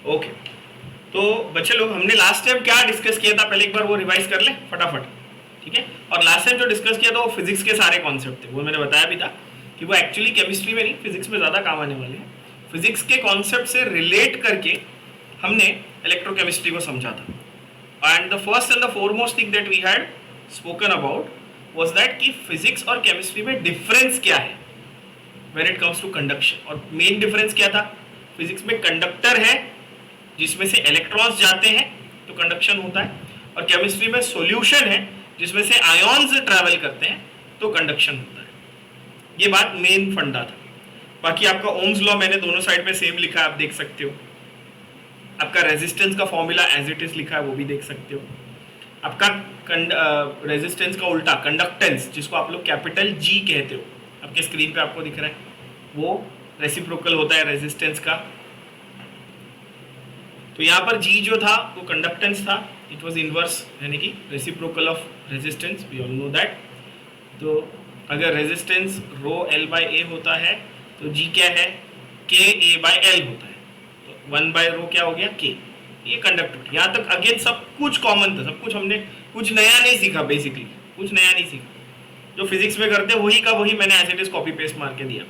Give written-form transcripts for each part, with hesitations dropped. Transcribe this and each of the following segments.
Okay, तो बच्चे लोग हमने लास्ट टाइम क्या डिस्कस किया था, पहले एक बार वो रिवाइज कर ले फटाफट, ठीक है। और लास्ट टाइम जो डिस्कस किया था वो फिजिक्स के सारे कॉन्सेप्ट थे, वो मैंने बताया भी था कि वो एक्चुअली केमिस्ट्री में नहीं फिजिक्स में ज़्यादा काम आने वाले हैं। फिजिक्स के कॉन्सेप्ट से रिलेट करके हमने इलेक्ट्रोकेमिस्ट्री को समझा था। And the first and the foremost thing that we had spoken about was that कि फिजिक्स और केमिस्ट्री में डिफरेंस क्या है when it comes to conduction. और मेन डिफरेंस क्या था, फिजिक्स में कंडक्टर है जिसमें से इलेक्ट्रॉन्स जाते हैं तो कंडक्शन होता है, और केमिस्ट्री में सॉल्यूशन है जिसमें से आयॉन्स ट्रैवल करते हैं तो कंडक्शन होता है। ये बात मेन फंडा था। बाकी आपका ओम्स लॉ मैंने दोनों साइड पे सेम लिखा है, आप देख सकते हो। आपका रेजिस्टेंस का फॉर्मूला एज इट इज लिखा है, वो भी देख सकते हो। आपका रेजिस्टेंस का उल्टा कंडक्टेंस, जिसको आप लोग कैपिटल जी कहते हो, आपके स्क्रीन पे आपको दिख रहा है, वो रेसिप्रोकल होता है रेजिस्टेंस का। तो यहाँ पर जी जो था वो कंडक्टेंस था, इट वाज इनवर्स यानी कि reciprocal of resistance, we all know that. तो अगर resistance rho L by A होता है तो जी क्या है, के ए बाय एल होता है, तो 1 बाय रो क्या हो गया, के। ये कंडक्टिविटी। यहाँ तक अगेन सब कुछ कॉमन था, सब कुछ हमने कुछ नया नहीं सीखा, बेसिकली कुछ नया नहीं सीखा। जो फिजिक्स में करते वही का वही मैंने as it is copy paste मार के दिया।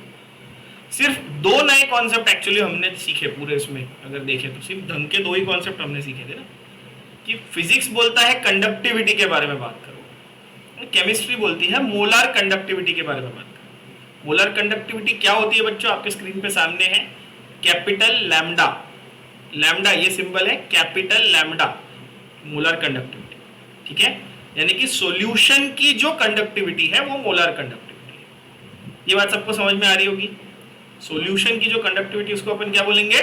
सिर्फ 2 नए कॉन्सेप्ट एक्चुअली हमने सीखे पूरे इसमें, अगर देखें तो सिर्फ ढंग के 2 ही कॉन्सेप्ट हमने सीखे थे ना, कि फिजिक्स बोलता है कंडक्टिविटी के बारे में बात करो, केमिस्ट्री बोलती है मोलर कंडक्टिविटी के बारे में बात करो। मोलर कंडक्टिविटी क्या होती है बच्चों, आपके स्क्रीन पे सामने है, कैपिटल लैम्डा। लैम्डा ये सिंबल है, कैपिटल लैम्डा मोलर कंडक्टिविटी, ठीक है। यानी कि सॉल्यूशन की जो कंडक्टिविटी है वो मोलर कंडक्टिविटी है। ये बात सबको समझ में आ रही होगी। सॉल्यूशन की जो कंडक्टिविटी उसको अपन क्या बोलेंगे,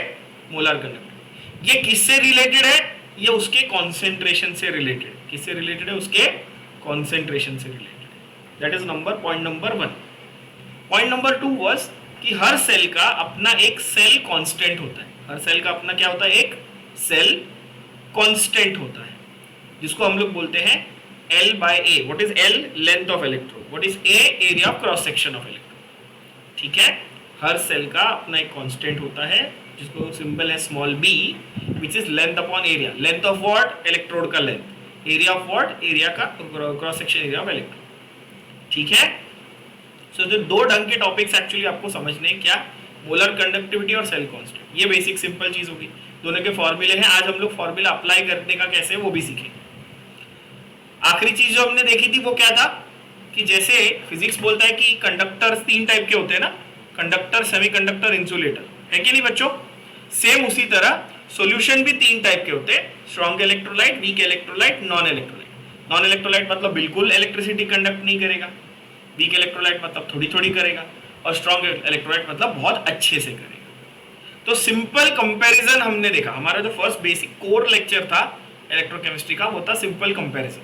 मोलर कंडक्टिविटी। ये किससे रिलेटेड है, ये उसके कॉन्सेंट्रेशन से रिलेटेड। किससे रिलेटेड है, उसके कॉन्सेंट्रेशन से related. That is point number 1। Point number 2 was कि हर सेल का अपना एक सेल कांस्टेंट होता है। हर सेल का अपना क्या होता है, एक सेल कांस्टेंट होता है, जिसको हम लोग बोलते हैं L by A। What is L, length of electrode. What is A, area of cross section of electrode, ठीक है। हर सेल का अपना एक कांस्टेंट होता है जिसको सिंबल है small b, which is length upon area. Length of what, electrode का length. Area of what, area का cross section area of electrode, ठीक है। सो जो 2 ढंग के टॉपिक्स एक्चुअली आपको समझने, क्या, मोलर कंडक्टिविटी और सेल कांस्टेंट। ये बेसिक सिंपल चीज होगी, दोनों के फॉर्मूले हैं। आज हम लोग फॉर्मूला अप्लाई करने का कैसे वो भी सीखेंगे। आखिरी चीज जो हमने देखी थी वो क्या था, कि जैसे फिजिक्स बोलता है कि कंडक्टर 3 टाइप के होते हैं ना, कंडक्टर, सेमीकंडक्टर, इंसुलेटर, है कि नहीं बच्चों। सेम उसी तरह सॉल्यूशन भी 3 टाइप के होते हैं, strong electrolyte, weak electrolyte, non electrolyte. Non electrolyte मतलब बिल्कुल इलेक्ट्रिसिटी कंडक्ट नहीं करेगा, वीक इलेक्ट्रोलाइट मतलब थोड़ी थोड़ी करेगा, और स्ट्रॉन्ग इलेक्ट्रोलाइट मतलब बहुत अच्छे से करेगा। तो सिंपल कंपैरिजन हमने देखा। हमारा जो फर्स्ट बेसिक कोर लेक्चर था इलेक्ट्रोकेमिस्ट्री का वो था सिंपल कंपैरिजन,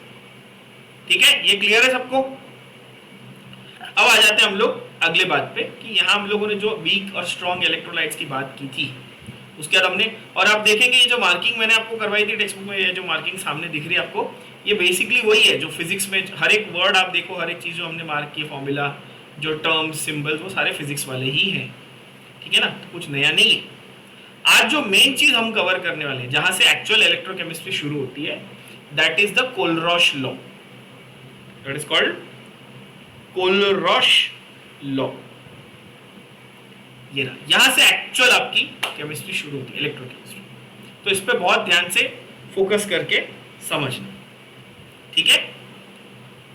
ठीक है। ये क्लियर है सबको। अब आ जाते हैं हम लोग अगले बात पे, कि यहाँ हम लोगों ने जो वीक और स्ट्रॉन्ग इलेक्ट्रोलाइट्स की बात की थी, उसके बाद हमने, और आप देखेंगे ये जो मार्किंग मैंने आपको करवाई थी टेक्स्ट बुक में, ये जो मार्किंग सामने दिख रही है आपको, ये बेसिकली वही है जो फिजिक्स में हर एक वर्ड आप देखो, हर एक चीज़ जो हमने मार्क की, फॉर्मूला, जो टर्म्स, सिंबल्स, वो सारे फिजिक्स वाले ही हैं, ठीक है ना, तो कुछ नया नहीं है। आज जो मेन चीज हम कवर करने वाले हैं, जहां से एक्चुअल इलेक्ट्रोकेमिस्ट्री शुरू होती है, that is the Kohlrausch law. That is called Kohlrausch law. ये रहा, यहां से एक्चुअल आपकी केमिस्ट्री शुरू होती है, इलेक्ट्रोकेमिस्ट्री। तो इस पे बहुत ध्यान से फोकस करके समझना, ठीक है।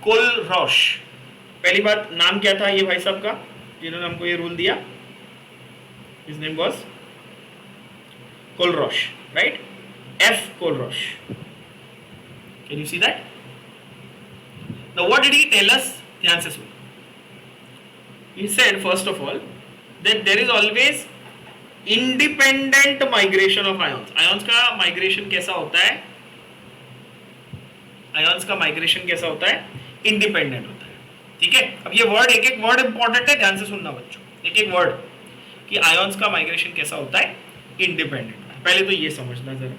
कोलरॉश, पहली बात, नाम क्या था ये भाई साहब का जिन्होंने हमको ये रूल दिया, his name was Kohlrausch, right, F. Kohlrausch. Can you see that? Now what did he tell us? ध्यान से सुनो। He said first of all that there is always independent migration of ions. Ions का migration कैसा होता है? Ions का migration कैसा होता है? Independent होता है, ठीक है। अब ये वर्ड, एक एक वर्ड इंपॉर्टेंट है, ध्यान से सुनना बच्चों, एक एक वर्ड, कि ions का migration कैसा होता है? Independent। पहले तो ये समझना जरा,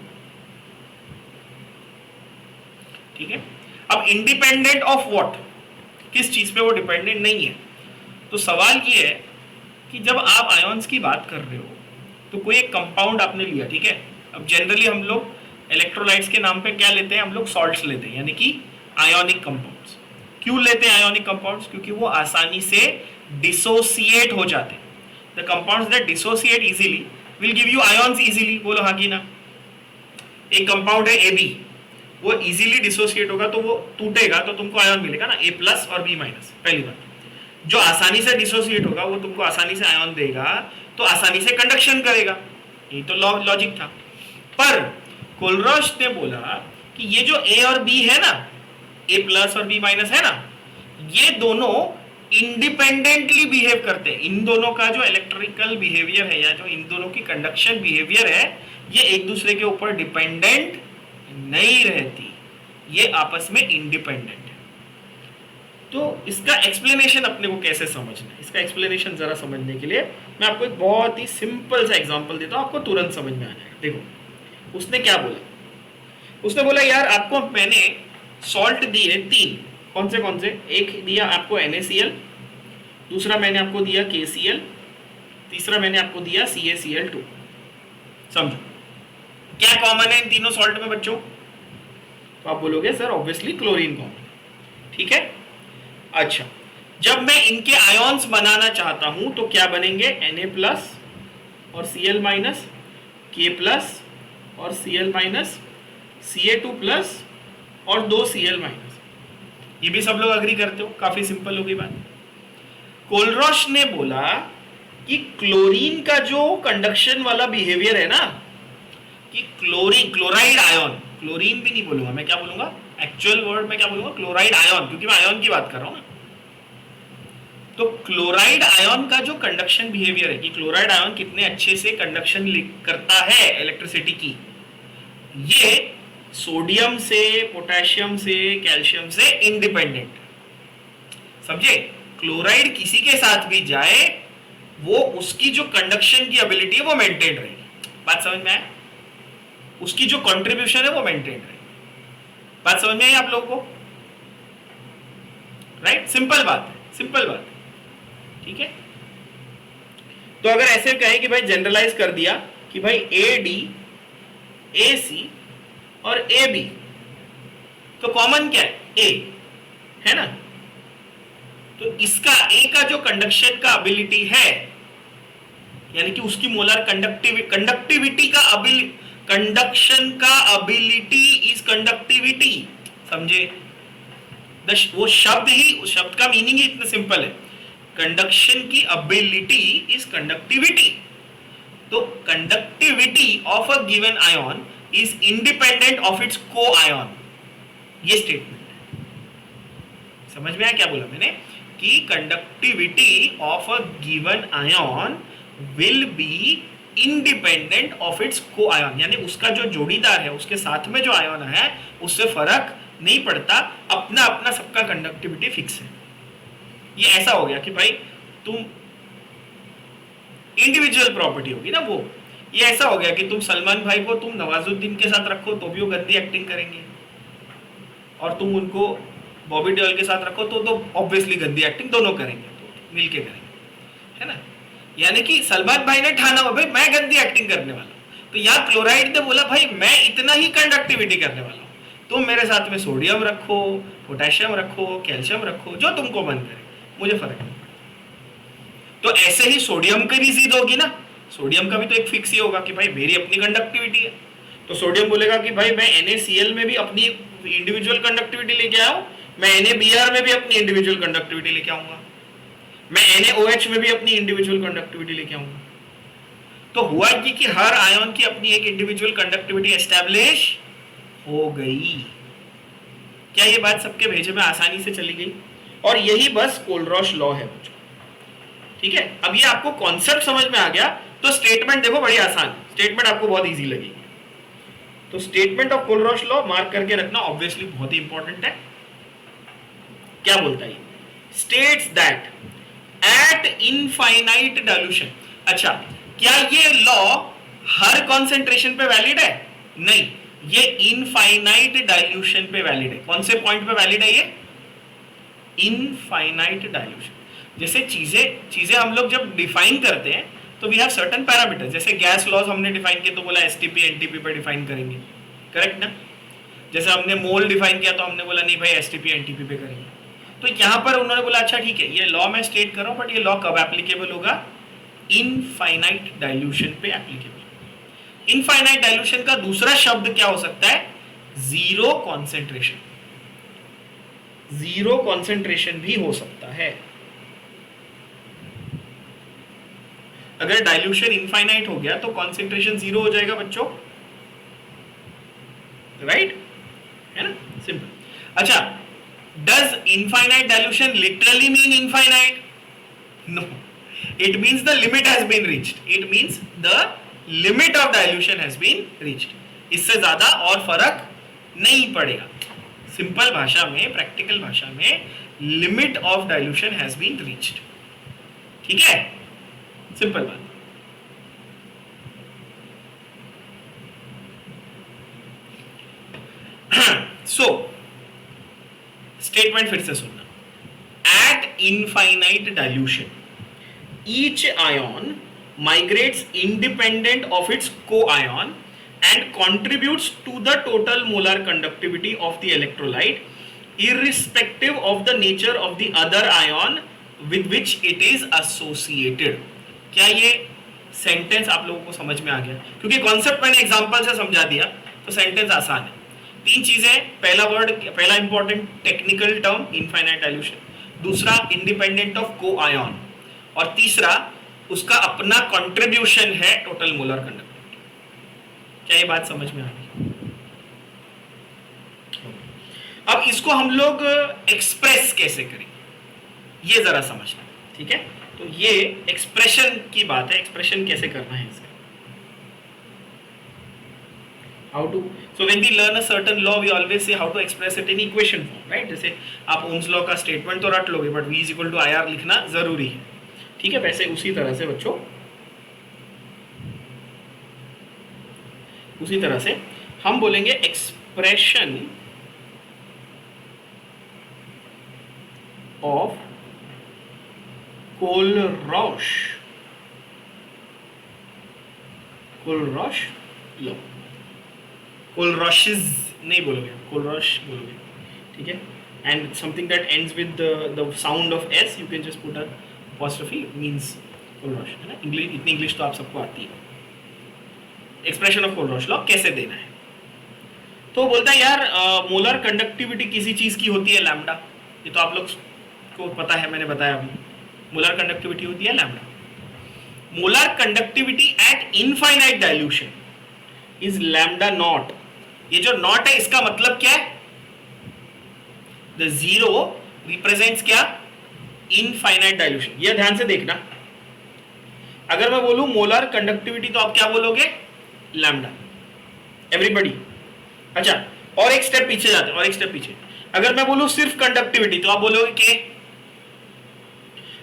ठीक है। अब इंडिपेंडेंट ऑफ व्हाट, किस चीज पे वो डिपेंडेंट नहीं है। तो सवाल ये है कि जब आप आयॉन्स की बात कर रहे हो तो कोई एक कंपाउंड आपने लिया, ठीक है, अब जनरली हम लोग इलेक्ट्रोलाइट्स के नाम पे क्या लेते हैं, हम लोग सॉल्ट्स लेते हैं, यानी कि आयोनिक कंपाउंड्स। क्यों लेते हैं आयोनिक कंपाउंड्स? क्योंकि वो आसानी से डिसोसिएट हो जाते हैं। The compounds that dissociate easily will give you ions easily. बोलो हाँ कि ना। एक कंपाउंड है AB, वो इजीली डिसोसिएट होगा तो वो टूटेगा तो तुमको आयन मिलेगा ना, A+ और B-। पहली बात, जो आसानी से डिसोसिएट होगा वो तुमको आसानी से आयन देगा तो आसानी से कंडक्शन करेगा। ये तो लॉजिक था। पर कोलरॉश ने बोला कि ये जो A और B है ना, A+ और B- है ना, ये दोनों इंडिपेंडेंटली बिहेव करते हैं। इन दोनों का जो इलेक्ट्रिकल बिहेवियर है या जो इन दोनों की कंडक्शन बिहेवियर है, ये एक दूसरे के ऊपर डिपेंडेंट नहीं रहती, ये आपस में इंडिपेंडेंट है। तो इसका एक्सप्लेनेशन अपने को कैसे समझना है, इसका एक्सप्लेनेशन जरा समझने के लिए मैं आपको एक बहुत ही सिंपल सा एग्जांपल देता हूं, आपको तुरंत समझ में आ जाएगा। देखो उसने क्या बोला, उसने बोला यार आपको मैंने सॉल्ट दिए 3, कौन से, एक दिया आपको NaCl, दूसरा मैंने आपको दिया KCl, तीसरा मैंने आपको दिया CaCl2। समझो क्या कॉमन है इन तीनों सॉल्ट में बच्चों? तो आप बोलोगे सर ऑब्वियसली क्लोरीन कॉमन। ठीक है, अच्छा जब मैं इनके आयॉन्स बनाना चाहता हूं तो क्या बनेंगे? Na+ और Cl- K+ और Cl- Ca2+ और 2 Cl-। ये भी सब लोग अग्री करते हो, काफी सिंपल होगी बात। कोलरॉश ने बोला कि क्लोरीन का जो कंडक्शन वाला बिहेवियर है ना, कि क्लोराइड आयन, क्लोरीन भी नहीं बोलूंगा मैं, क्या बोलूंगा एक्चुअल वर्ड में, क्या बोलूंगा क्लोराइड आयन, क्योंकि मैं आयन की बात कर रहा हूं ना। तो क्लोराइड आयन का जो कंडक्शन बिहेवियर है कि क्लोराइड आयन कितने अच्छे से कंडक्शन करता है इलेक्ट्रिसिटी की, ये सोडियम से, पोटेशियम से, कैल्शियम से इंडिपेंडेंट। समझे? क्लोराइड किसी के साथ भी जाए वो उसकी जो कंडक्शन की एबिलिटी है वो मेंटेन रहेगी। बात समझ में आए? उसकी जो कंट्रीब्यूशन है वो मेंटेन रहेगी। बात समझ में आई आप लोगों को? राइट, सिंपल बात है, सिंपल बात है। ठीक है, तो अगर ऐसे कहें कि भाई जनरलाइज कर दिया कि भाई AD, AC और AB, तो कॉमन क्या है? A है ना। तो इसका A का जो कंडक्शन का एबिलिटी है, यानी कि उसकी मोलर कंडक्टिविटी का कंडक्शन का एबिलिटी इज कंडक्टिविटी। समझे? वो शब्द ही, उस शब्द का मीनिंग ही इतना सिंपल है, कंडक्शन की एबिलिटी इज कंडक्टिविटी। तो conductivity of a given ion is independent of its को आयन। ये स्टेटमेंट है। समझ में आया क्या बोला मैंने? कि conductivity of a given ion will be independent of its को आयन, यानी उसका जो जोड़ीदार है, उसके साथ में जो आयन है, उससे फर्क नहीं पड़ता, अपना अपना सबका कंडक्टिविटी फिक्स है। ये ऐसा हो गया कि भाई तुम इंडिविजुअल प्रॉपर्टी होगी ना वो, ये ऐसा हो गया कि तुम सलमान भाई को तुम नवाजुद्दीन के साथ रखो तो भी वो गंदी एक्टिंग करेंगे, और तुम उनको बॉबी देओल के साथ रखो तो ऑब्वियसली गंदी एक्टिंग दोनों करेंगे, तो मिलके करेंगे, है ना। यानी कि सलमान भाई ने ठाना हो भाई मैं गंदी एक्टिंग करने वाला हूं, तो यहाँ क्लोराइड ने बोला भाई मैं इतना ही कंडक्टिविटी करने वाला हूं, तुम मेरे साथ में सोडियम रखो, पोटेशियम रखो, कैल्शियम रखो, जो तुमको मन करे, मुझे फर्क नहीं पड़ता। तो ऐसे ही सोडियम की भी जिद होगी ना, सोडियम का भी तो एक फिक्स ही होगा कि भाई मेरी अपनी कंडक्टिविटी है, तो सोडियम बोलेगा कि भाई मैं NaCl में भी अपनी इंडिविजुअल कंडक्टिविटी लेके आऊं, मैं NaBr में भी अपनी इंडिविजुअल कंडक्टिविटी लेके आऊंगा, मैं NaOH में भी अपनी इंडिविजुअल कंडक्टिविटी लेके आऊंगा। तो हुआ कि हर आयन की अपनी एक इंडिविजुअल कंडक्टिविटी एस्टैब्लिश हो गई। क्या ये बात सबके भेजे में आसानी से चली गई? और यही बस कोलरॉश लॉ है बच्चों। ठीक है, अब ये आपको कॉन्सेप्ट समझ में आ गया तो स्टेटमेंट देखो बड़ी आसान, स्टेटमेंट आपको बहुत इजी लगेगी। तो statement of Kohlrausch law mark करके रखना, ऑब्वियसली बहुत ही इंपॉर्टेंट है। क्या बोलता है? States that at infinite dilution. अच्छा, क्या ये लॉ हर कॉन्सेंट्रेशन पे वैलिड है? नहीं, ये इनफाइनाइट डाइल्यूशन पे वैलिड है। कौन से पॉइंट पे वैलिड है ये? Infinite dilution. जैसे चीजें हम लोग जब डिफाइन करते हैं तो वी हैव सर्टेन पैरामीटर्स, जैसे गैस लॉज हमने डिफाइन किया तो बोला एसटीपी एनटीपी पर डिफाइन करेंगे, करेक्ट ना। जैसे हमने मोल डिफाइन किया तो हमने बोला नहीं भाई एसटीपी एनटीपी पे करेंगे। तो यहाँ पर उन्होंने बोला अच्छा ठीक है ये लॉ मैं स्टेट कर रहा हूँ, बट ये लॉ कब एप्लीकेबल होगा, इनफाइनाइट डाइल्यूशन पे एप्लीकेबल। इनफाइनाइट डाइल्यूशन का दूसरा शब्द क्या हो सकता है, जीरो कॉन्सेंट्रेशन, जीरो कॉन्सेंट्रेशन भी हो सकता है। अगर डाइल्यूशन इनफाइनाइट हो गया तो कॉन्सेंट्रेशन जीरो हो जाएगा बच्चों, राइट, है ना, सिंपल। अच्छा, does infinite dilution literally mean infinite, no, it means the limit has been reached, it means the limit of dilution has been reached, इससे ज्यादा और फर्क नहीं पड़ेगा। सिंपल भाषा में, प्रैक्टिकल भाषा में, limit of dilution has been reached, ठीक है, सिंपल बात। सो स्टेटमेंट फिर से सुनना, at infinite dilution each ion migrates independent of its co-ion and contributes to the total molar conductivity of the electrolyte irrespective of the nature of the other ion with which it is associated। क्या ये sentence आप लोगों को समझ में आ गया? क्योंकि concept मैंने एग्जांपल से समझा दिया तो सेंटेंस आसान है। तीन चीजें, पहला वर्ड, पहला important technical term infinite dilution, दूसरा इंडिपेंडेंट ऑफ को आयन, और तीसरा उसका अपना कंट्रीब्यूशन है टोटल मोलर कंडक्टिविटी। क्या ये बात समझ में आ गई? अब इसको हम लोग एक्सप्रेस कैसे करें ये जरा समझना, ठीक है। तो ये एक्सप्रेशन की बात है, एक्सप्रेशन कैसे करना है इसका, how to, so when we learn a certain law we always say how to express it in equation form, right। जैसे आप ओम्स लॉ का स्टेटमेंट तो रट लोगे but v is equal to I R लिखना जरूरी है, ठीक है। वैसे उसी तरह से बच्चों, उसी तरह से हम बोलेंगे expression of Kohlrausch, Kohlrausch law, कोलरॉशेस नहीं बोलोगे, कोलरॉश बोलोगे, ठीक है। And something that ends with the sound of S U can just put a apostrophe means Kohlrausch, है ना। इंग्लिश, इतनी इंग्लिश तो आप सबको आती है। एक्सप्रेशन ऑफ कोलरॉश लॉ कैसे देना है, तो बोलता है यार मोलर कंडक्टिविटी किसी चीज की होती है लैम्डा, ये तो आप लोग को पता है, मैंने बताया अभी, मोलर कंडक्टिविटी होती है lambda. Molar conductivity eight infinite dilution is lambda not. ये जो नॉट है इसका मतलब क्या है, द जीरो रिप्रेजेंट्स क्या, इनफाइनाइट डाइल्यूशन। ये ध्यान से देखना, अगर मैं बोलूं मोलर कंडक्टिविटी तो आप क्या बोलोगे, लैम्डा, एवरीबॉडी। अच्छा, और एक स्टेप पीछे जाते हैं, और एक स्टेप पीछे, अगर मैं बोलूं सिर्फ कंडक्टिविटी तो आप बोलोगे के,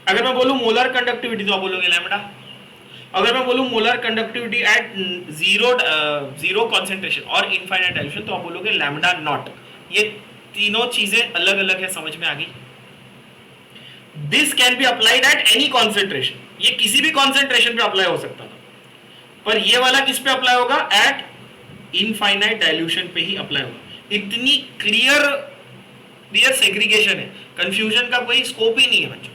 अगर मैं बोलूं मोलर कंडक्टिविटी तो आप बोलोगे लैम्डा, अगर मैं बोलूं molar conductivity eight zero concentration और इनफाइनाइट डाइल्यूशन तो आप बोलोगे लैम्डा नॉट। ये तीनों चीजें अलग अलग है, समझ में आ गई। This can be applied at any concentration, ये किसी भी कॉन्सेंट्रेशन पे अप्लाई हो सकता था, पर ये वाला किस पे अप्लाई होगा, एट इनफाइनाइट डाइल्यूशन पे ही अप्लाई होगा। इतनी क्लियर सेग्रीगेशन है, कंफ्यूजन का कोई स्कोप ही नहीं है बच्चों।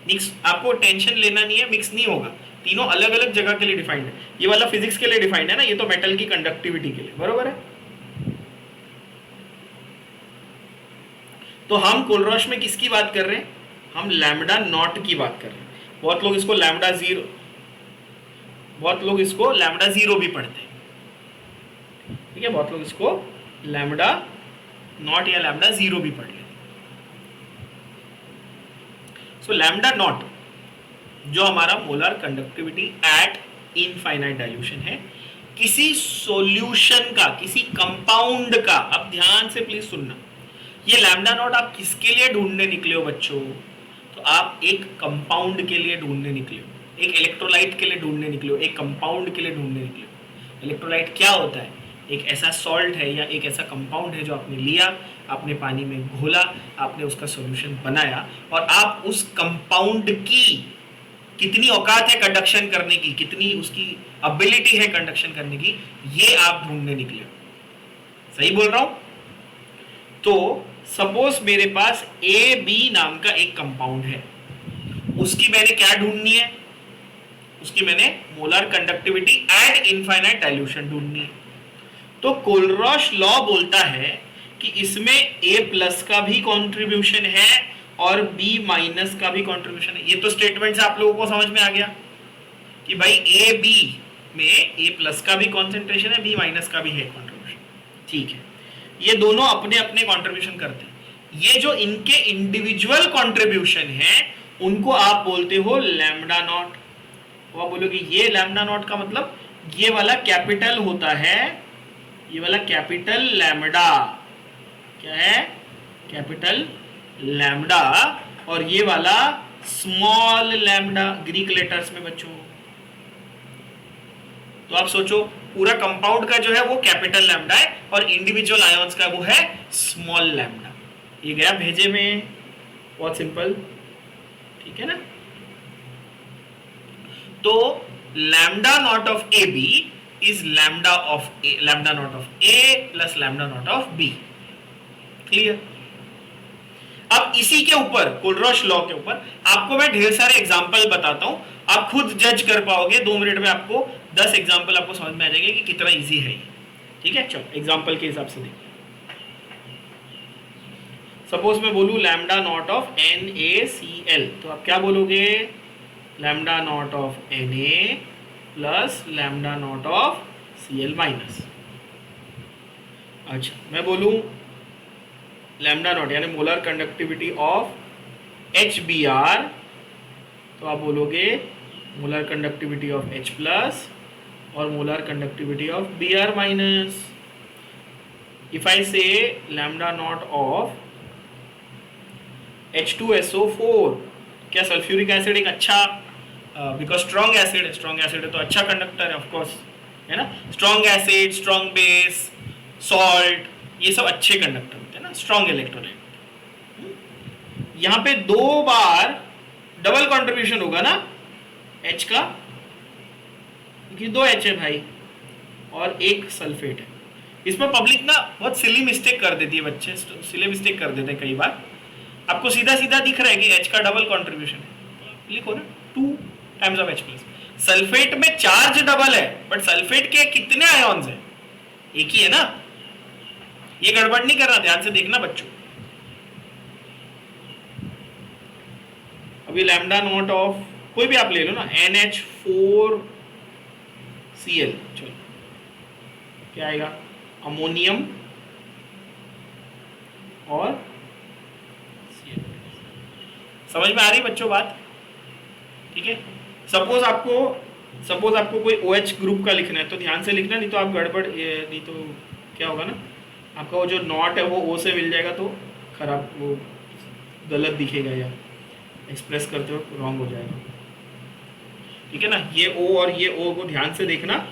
मिक्स, आपको टेंशन लेना नहीं है, मिक्स नहीं होगा, तीनों अलग अलग जगह के लिए डिफाइंड है। ये वाला फिजिक्स के लिए डिफाइंड है ना, ये तो मेटल की कंडक्टिविटी के लिए, बरोबर है। तो हम कोलरॉश में किसकी बात कर रहे हैं, हम लैम्डा नॉट की बात कर रहे हैं। बहुत लोग इसको लैम्डा जीरो, बहुत लोग इसको लैम्डा जीरो भी पढ़ते हैं, ठीक है, बहुत लोग इसको लैम्डा नॉट या लैम्डा जीरो भी पढ़ लेते हैं। सो लैम्डा नॉट जो हमारा molar conductivity eight infinite dilution है, किसी सॉल्यूशन का, किसी कंपाउंड का, अब ध्यान से प्लीज सुनना, ये लैम्डा नॉट आप किसके लिए ढूंढने निकले हो बच्चों, तो आप एक कंपाउंड के लिए ढूंढने निकले हो, एक इलेक्ट्रोलाइट के लिए ढूंढने निकले हो, एक कंपाउंड के लिए ढूंढने निकले हो। इलेक्ट्रोलाइट क्या होता है, एक ऐसा सॉल्ट है या एक ऐसा कंपाउंड है जो आपने लिया, आपने पानी में घोला, आपने उसका सॉल्यूशन बनाया और आप उस कंपाउंड की कितनी औकात है कंडक्शन करने की, कितनी उसकी एबिलिटी है कंडक्शन करने की, ये आप ढूंढने निकले। सही बोल रहा हूं? तो सपोज मेरे पास ए बी नाम का एक कंपाउंड है, उसकी मैंने क्या ढूंढनी है, उसकी मैंने molar conductivity eight infinite dilution ढूंढनी है। तो कोलरॉश लॉ बोलता है कि इसमें ए प्लस का भी कंट्रीब्यूशन है और बी माइनस का भी कंट्रीब्यूशन है। ये तो स्टेटमेंट से आप लोगों को समझ में आ गया कि भाई ए बी में ए प्लस का भी कॉन्सेंट्रेशन है, बी माइनस का भी है कंट्रीब्यूशन। ठीक है, ये दोनों अपने अपने कंट्रीब्यूशन करते हैं। ये जो इनके इंडिविजुअल कंट्रीब्यूशन है उनको आप बोलते हो लैम्डा नॉट। वो बोलोगे ये लैम्डा नॉट का मतलब ये वाला कैपिटल होता है, ये वाला कैपिटल लैम्डा क्या है, कैपिटल लैम्डा, और ये वाला स्मॉल लैम्डा ग्रीक लेटर्स में बच्चों। तो आप सोचो पूरा कंपाउंड का जो है वो कैपिटल लैम्डा है और इंडिविजुअल आयंस का वो है स्मॉल लैम्डा। ये गया भेजे में, बहुत सिंपल, ठीक है ना। तो lambda not of A B is lambda not of A plus lambda not of B. Clear? अब इसी के ऊपर कोलरॉश लॉ के ऊपर आपको मैं ढेर सारे एग्जांपल बताता हूं, आप खुद जज कर पाओगे। 2 मिनट में आपको 10 एग्जांपल आपको समझ में आ जाएंगे कि कितना इजी है ये। ठीक है, चलो एग्जांपल के हिसाब से देखिए। सपोज मैं बोलूं लैम्डा नॉट ऑफ NaCl, तो आप क्या बोलोगे, lambda not of Na plus lambda not of Cl minus. अच्छा, मैं बोलूं लैम्डा नॉट यानी मोलर कंडक्टिविटी ऑफ HBr, तो आप बोलोगे molar conductivity of H plus और molar conductivity of Br minus. If I say lambda not of H2SO4, क्या sulphuric acid एक अच्छा, बिकॉज स्ट्रॉन्ग एसिड है, स्ट्रॉन्ग एसिड है तो अच्छा कंडक्टर है ऑफकोर्स, है ना। Strong acid, strong base, salt, ये सब अच्छे कंडक्टर होते हैं ना, स्ट्रॉन्ग इलेक्ट्रोलाइट। यहाँ पे 2 बार डबल कंट्रीब्यूशन होगा ना H का, क्योंकि 2 H है भाई और एक सल्फेट है। इसमें पब्लिक ना बहुत सिली मिस्टेक कर देती है, बच्चे सिली मिस्टेक कर देते हैं कई बार। आपको सीधा सीधा दिख रहा है कि H का डबल कंट्रीब्यूशन है, लिखो ना 2 times of H plus. Sulphate में चार्ज डबल है बट सल्फेट के कितने आयॉन्स हैं, एक ही है ना। ये गड़बड़ नहीं करना, ध्यान से देखना बच्चों। अभी लैम्डा नॉट ऑफ कोई भी आप ले लो ना, NH4Cl, चलो क्या आएगा, अमोनियम और Cl। समझ में आ रही बच्चों बात? ठीक है। सपोज आपको कोई OH ग्रुप का लिखना है तो ध्यान से लिखना, नहीं तो आप गड़बड़, नहीं तो क्या होगा ना, आपका वो जो नॉट है वो O से मिल जाएगा तो खराब, वो गलत दिखेगा या एक्सप्रेस करते हो रॉन्ग हो जाएगा। ठीक है ना, ये O और ये O को ध्यान से देखना,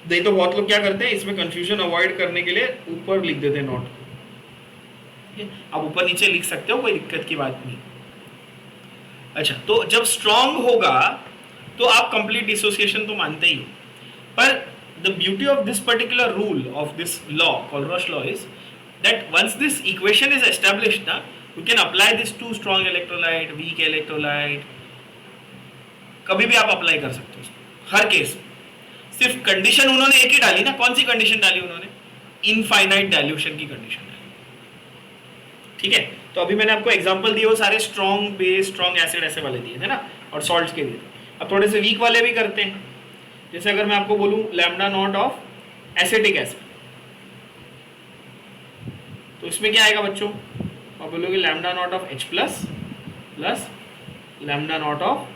नहीं तो बहुत लोग क्या करते हैं इसमें कंफ्यूजन अवॉइड करने के लिए ऊपर लिख देते हैं नॉट। ठीक है, आप ऊपर नीचे लिख सकते हो, कोई दिक्कत की बात नहीं। अच्छा, तो जब स्ट्रॉन्ग होगा तो आप कंप्लीट डिसोसिएशन तो मानते ही हो, पर the beauty of this particular rule of this law, Kohlrausch law, is that once this equation is established ना, you can apply this to strong electrolyte, weak electrolyte, कभी भी आप अप्लाई कर सकते हो हर केस। सिर्फ कंडीशन उन्होंने एक ही डाली ना, कौन सी कंडीशन डाली उन्होंने, इनफाइनाइट डाइल्यूशन की कंडीशन डाली। ठीक है, तो अभी मैंने आपको एग्जांपल दिए वो सारे स्ट्रॉन्ग बेस, स्ट्रॉन्ग एसिड ऐसे वाले दिए थे ना, और सॉल्ट्स के दिए। अब थोड़े से वीक वाले भी करते हैं, जैसे अगर मैं आपको बोलूं lambda not of acetic acid, तो इसमें क्या आएगा बच्चों, आप बोलोगे lambda not of H plus plus lambda not of,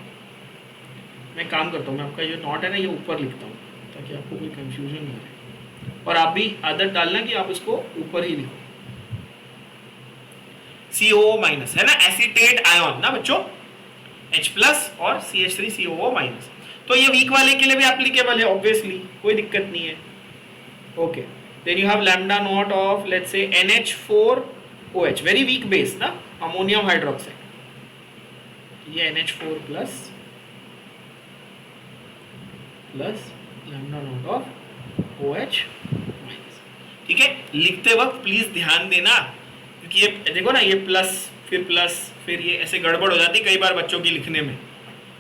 मैं काम करता हूँ, मैं आपका जो नॉट है ना ये ऊपर लिखता हूँ ताकि आपको कोई कंफ्यूजन ना रहे, और आप भी आदत डालना कि आप इसको ऊपर ही लिखो। COO माइनस है ना, एसीटेट आयन ना बच्चों, H प्लस और CH3 COO माइनस। तो ये वीक वाले के लिए भी एप्लीकेबल है ऑब्वियसली, कोई दिक्कत नहीं है। Okay, then you have lambda not of let's say NH4OH, very weak base ना, अमोनियम हाइड्रोक्साइड। ये NH4 plus lambda not of OH minus. ठीक है, लिखते वक्त प्लीज ध्यान देना, क्योंकि ये देखो ना, ये प्लस फिर ये ऐसे गड़बड़ हो जाती है कई बार बच्चों की लिखने में,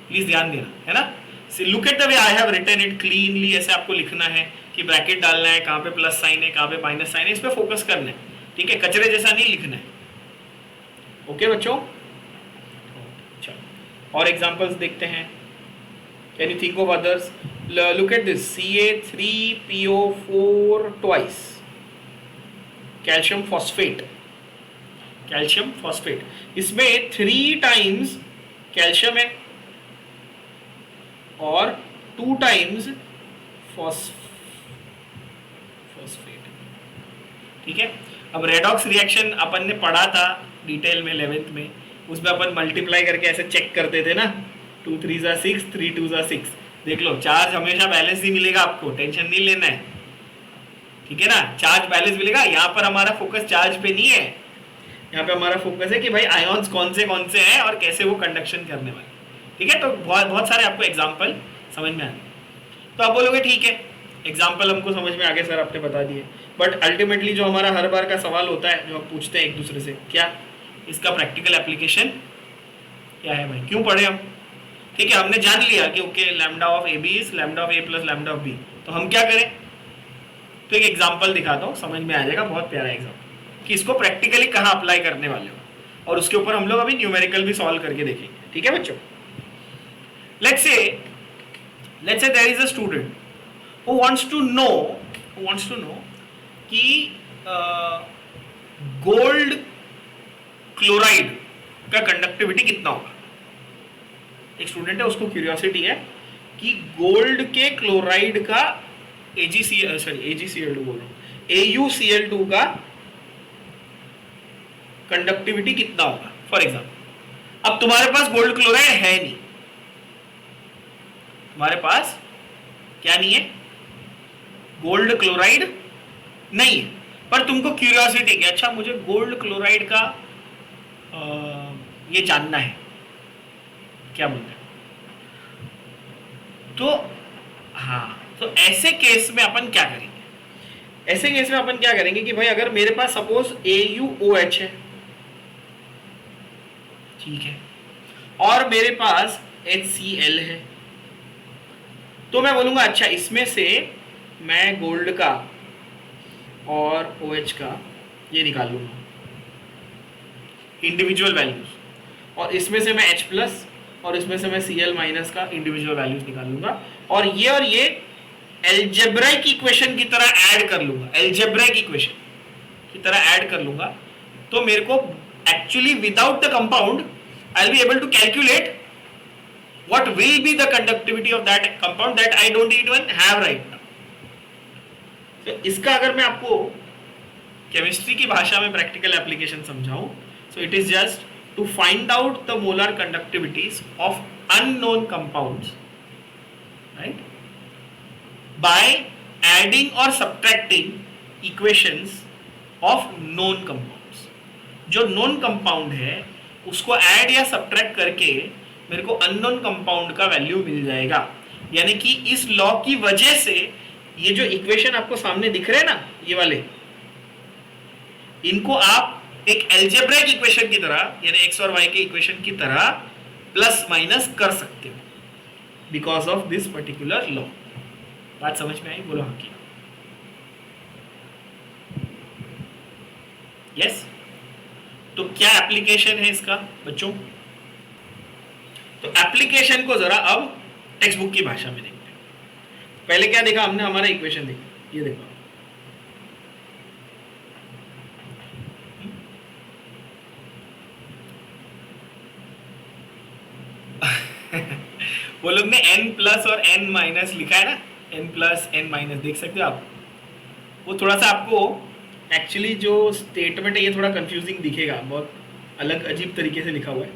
प्लीज ध्यान देना, है ना। Look at the way I have written it cleanly, ऐसे आपको लिखना है कि ब्रैकेट डालना है, कहाँ पे प्लस साइन है, कहाँ पे माइनस साइन है, इस पे फोकस करना है। ठीक है, कचरे जैसा नहीं लिखना है। ओके बच्चों, चलो और एग्जांपल्स देखते हैं। Can you think of others? Look at this, Ca3PO4 twice, calcium phosphate, इसमें 3 टाइम्स कैल्शियम है और 2 टाइम्स फॉस्फेट। ठीक है, अब रेडॉक्स रिएक्शन अपन ने पढ़ा था डिटेल में 11th में, उसमें अपन मल्टीप्लाई करके ऐसे चेक करते थे ना, 2 3 ज़ा 6, 3 2 ज़ा 6। देख लो, चार्ज हमेशा बैलेंस ही मिलेगा, आपको टेंशन नहीं लेना है। ठीक है ना, चार्ज बैलेंस मिलेगा। यहाँ पर हमारा फोकस चार्ज पे नहीं है, यहाँ पे हमारा फोकस है कि भाई आयोन्स कौन से हैं और कैसे वो कंडक्शन करने वाले। ठीक है, तो बहुत सारे आपको एग्जाम्पल समझ में आए। तो आप बोलोगे ठीक है, एग्जाम्पल हमको समझ में आ गए सर, आपने बता दिए, बट अल्टीमेटली जो हमारा हर बार का सवाल होता है, जो हम पूछते हैं एक दूसरे से, क्या इसका प्रैक्टिकल एप्लीकेशन क्या है भाई, क्यों पढ़े हम? ठीक है, हमने जान लिया कि okay lambda of A B is lambda of A plus lambda of B, तो हम क्या करें? तो एक एग्जाम्पल दिखाता हूँ, समझ में आ जाएगा, बहुत प्यारा एग्जाम्पल, कि इसको प्रैक्टिकली कहाँ अप्लाई करने वाले हो, और उसके ऊपर हम लोग अभी न्यूमेरिकल भी सॉल्व करके देखेंगे। ठीक है बच्चों, let's say there is a student who wants to know कि गोल्ड क्लोराइड का कंडक्टिविटी कितना होगा। एक स्टूडेंट है, उसको क्यूरियोसिटी है कि गोल्ड के क्लोराइड का AuCl2 का कंडक्टिविटी कितना होगा, फॉर एग्जाम्पल। अब तुम्हारे पास गोल्ड क्लोराइड है नहीं, तुम्हारे पास क्या नहीं है? गोल्ड क्लोराइड नहीं है, पर तुमको क्यूरियोसिटी कि अच्छा मुझे गोल्ड क्लोराइड का ये जानना है, क्या बोलते हैं। तो हाँ, तो ऐसे केस में अपन क्या करेंगे? कि भाई अगर मेरे पास सपोज AuOH है, ठीक है, और मेरे पास HCl है, तो मैं बोलूंगा अच्छा इसमें से मैं गोल्ड का और OH का ये निकाल लूंगा इंडिविजुअल वैल्यूज, और इसमें से मैं H प्लस और इसमें से मैं Cl माइनस का इंडिविजुअल वैल्यूज निकाल लूंगा, और ये एल्जेब्राइक इक्वेशन की तरह ऐड कर लूंगा। तो मेरे को actually without the compound I will be able to calculate what will be the conductivity of that compound that I don't even have right now. तो इसका अगर मैं आपको केमिस्ट्री की भाषा में प्रैक्टिकल एप्लीकेशन समझाऊं, so it is just to find out the molar conductivities of unknown compounds, right, by adding or subtracting equations of known compounds. जो known compound है उसको add या subtract करके मेरे को अननोन कंपाउंड का वैल्यू मिल जाएगा। यानी कि इस लॉ की वजह से ये जो इक्वेशन आपको सामने दिख रहे हैं ना, ये वाले, इनको आप एक एल्जेब्रिक इक्वेशन की तरह, यानी x और y के इक्वेशन की तरह प्लस माइनस कर सकते हो because of this particular law. बात समझ में आई? बोलो हाँ की। यस, तो क्या एप्लीकेशन है इसका बच्चों? तो एप्लीकेशन को जरा अब टेक्स्ट बुक की भाषा में देखते हैं। पहले क्या देखा हमने? हमारा इक्वेशन देखा, ये देखो, वो लोग ने n प्लस और n माइनस लिखा है ना, n प्लस n माइनस, देख सकते हो आप। वो थोड़ा सा आपको एक्चुअली जो स्टेटमेंट है ये थोड़ा कंफ्यूजिंग दिखेगा, बहुत अलग अजीब तरीके से लिखा हुआ है।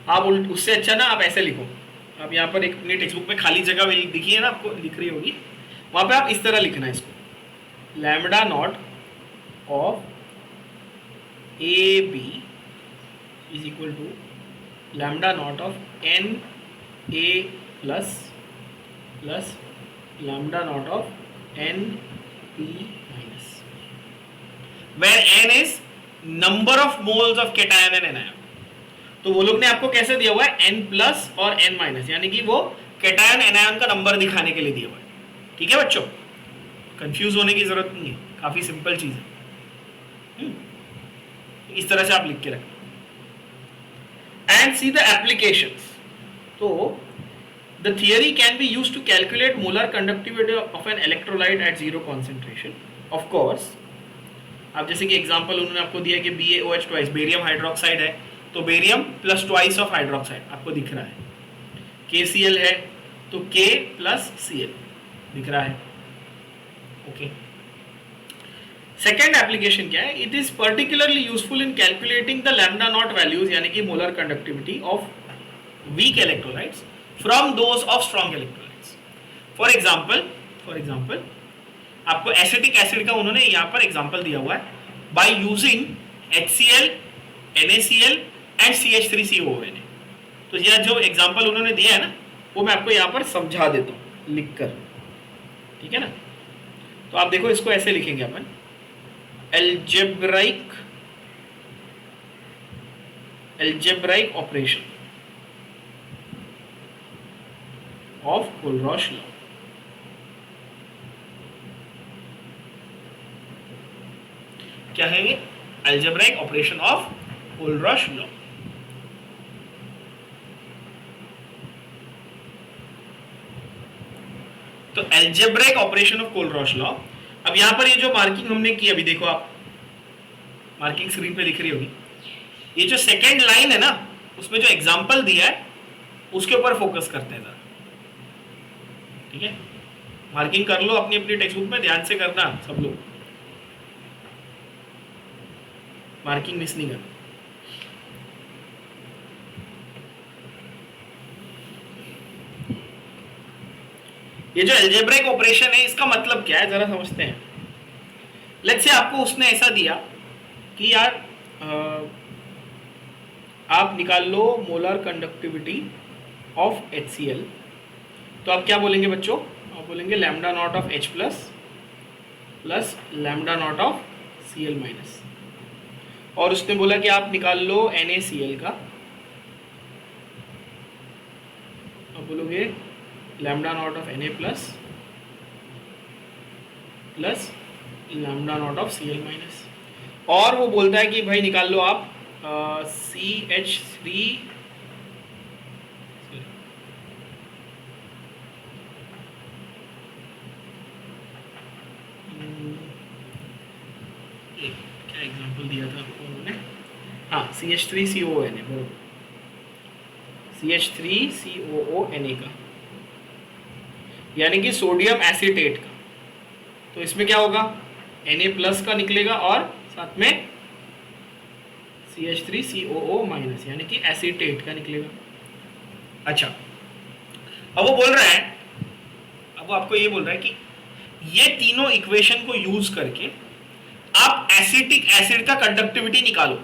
आप उससे अच्छा ना आप ऐसे लिखो, आप यहाँ पर एक अपनी टेक्स्ट बुक में खाली जगह दिखी है ना आपको, दिख रही होगी, वहाँ पे आप इस तरह लिखना है इसको, lambda not of A B is equal to lambda not of N A plus plus lambda not of N P minus, where N is number of moles of cation and anion. तो वो लोग ने आपको कैसे दिया हुआ है, N plus और एन माइनस, यानी कि वो केटायन एनायन का नंबर दिखाने के लिए दिया हुआ है। ठीक है बच्चों, कंफ्यूज होने की जरूरत नहीं है, काफी सिंपल चीज है। इस तरह से आप लिख के रखें एंड सी द एप्लीकेशंस। तो the theory can be used to calculate molar conductivity of an electrolyte at zero concentration. Of course, अब जैसे कि एग्जांपल उन्होंने आपको दिया कि BaOH ट्वाइस बेरियम हाइड्रोक्साइड है, तो barium plus twice of hydroxide आपको दिख रहा है। KCl है तो K प्लस Cl दिख रहा है। ओके, सेकेंड एप्लीकेशन क्या है, it is particularly useful in calculating the lambda naught values, यानी कि molar conductivity of weak electrolytes from those of strong electrolytes. For example आपको एसिटिक एसिड का उन्होंने यहाँ पर एग्जाम्पल दिया हुआ है by using HCl, NaCl and CH3COONA। तो यह जो एग्जाम्पल उन्होंने दिया है ना, वो मैं आपको यहाँ पर समझा देता हूँ लिखकर, ठीक है ना। तो आप देखो, इसको ऐसे लिखेंगे अपन, algebraic operation of Kohlrausch law. क्या है ये, algebraic operation of Kohlrausch law. तो algebraic operation of Kohlrausch law. अब यहां पर ये जो मार्किंग हमने की, अभी देखो आप मार्किंग स्क्रीन पे दिख रही होगी, ये जो सेकेंड लाइन है ना, उसमें जो एग्जांपल दिया है उसके ऊपर फोकस करते हैं जरा, ठीक है। मार्किंग कर लो अपनी अपनी टेक्स्ट बुक में, ध्यान से करना सब लोग, मार्किंग मिस नहीं करना। ये जो अलजेब्रिक ऑपरेशन है, इसका मतलब क्या है जरा समझते हैं। लेट्स से आपको उसने ऐसा दिया कि यार आप निकाल low molar conductivity of HCl, तो आप क्या बोलेंगे बच्चों, आप बोलेंगे lambda naught of H plus plus lambda not of Cl minus. और उसने बोला कि आप निकाल लो NaCl का, आप बोलोगे lambda not of Na plus plus lambda not of Cl minus. और वो बोलता है कि भाई निकाल लो आप CH3 क्या एग्जांपल दिया था आपको उन्होंने, हाँ CH3COONA, बरोबर, CH3COONA का, यानी कि सोडियम एसीटेट का। तो इसमें क्या होगा, Na प्लस का निकलेगा और साथ में CH3COO माइनस, यानी कि एसीटेट का निकलेगा। अच्छा, अब वो बोल रहा है, अब वो आपको ये बोल रहा है कि ये तीनों इक्वेशन को यूज करके आप एसिटिक एसिड का कंडक्टिविटी निकालो।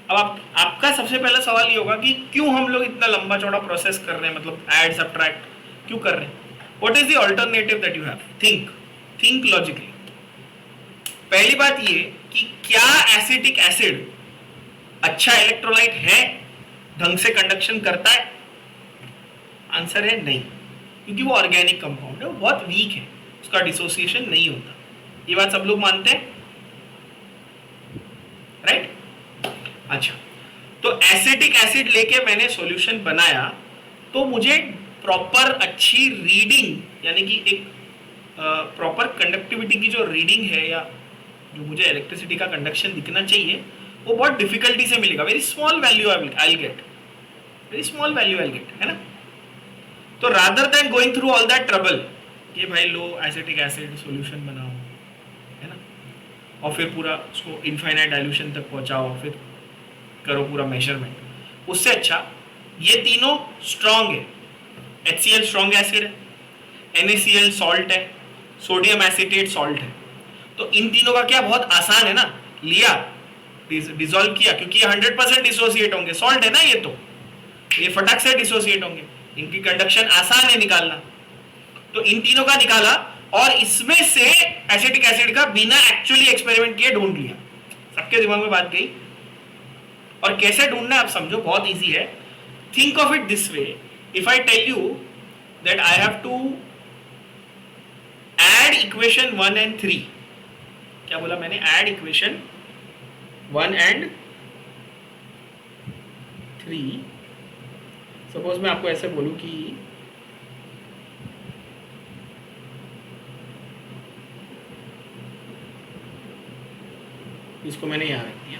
अब आपका सबसे पहला सवाल ये होगा कि क्यों हम लोग इतना लंबा चौड़ा प्रोसेस कर रहे हैं, मतलब ऐड सब्ट्रैक्ट क्यों कर रहे हैं। What is the alternative that you have, think logically. पहली बात ये कि क्या एसिटिक एसिड अच्छा इलेक्ट्रोलाइट है, ढंग से कंडक्शन करता है। आंसर है नहीं, क्योंकि वो ऑर्गेनिक कंपाउंड है, वो बहुत वीक है, उसका डिसोसिएशन नहीं होता। ये बात सब लोग मानते हैं, राइट। अच्छा, तो एसिटिक एसिड लेके मैंने सॉल्यूशन बनाया, तो मुझे प्रॉपर अच्छी रीडिंग, यानी कि एक प्रॉपर कंडक्टिविटी की जो रीडिंग है, या जो मुझे इलेक्ट्रिसिटी का कंडक्शन दिखना चाहिए, वो बहुत डिफिकल्टी से मिलेगा। Very small value I will get, very small value I will get, है ना। तो rather than going through all that trouble कि भाई लो एसिटिक एसिड सॉल्यूशन बनाओ, है ना, और फिर पूरा उसको इनफाइनाइट डाइल्यूशन तक पहुंचाओ, फिर करो पूरा मेजरमेंट, उससे अच्छा ये तीनों स्ट्रॉन्ग है। HCl स्ट्रॉन्ग एसिड है, NaCl सॉल्ट है, सोडियम एसीटेट सॉल्ट है। तो इन तीनों का क्या बहुत आसान है ना, लिया डिसॉल्व किया, क्योंकि ये 100% डिसोसिएट होंगे, सॉल्ट है ना ये फटक से डिसोसिएट होंगे, इनकी कंडक्शन आसान है निकालना। तो इन तीनों का निकाला और इसमें से एसिटिक एसिड का बिना एक्चुअली एक्सपेरिमेंट किए ढूंढ लिया। सबके दिमाग में बात गई। और कैसे ढूंढना है आप समझो, बहुत इजी है। Think of it this way, if I tell you that I have to add equation 1 and 3, क्या बोला मैंने, ऐड इक्वेशन 1 and 3। सपोज मैं आपको ऐसे बोलूं कि इसको मैंने यहां रख दिया,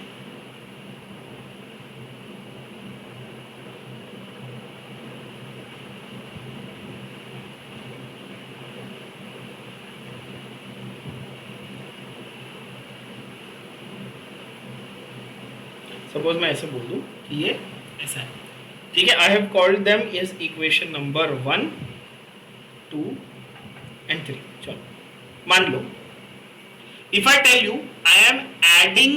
सपोज मैं ऐसे बोल दूं कि ये ऐसा है, ठीक है। I have called them is equation number 1, 2 and 3। चलो मान लो, if I tell you I am adding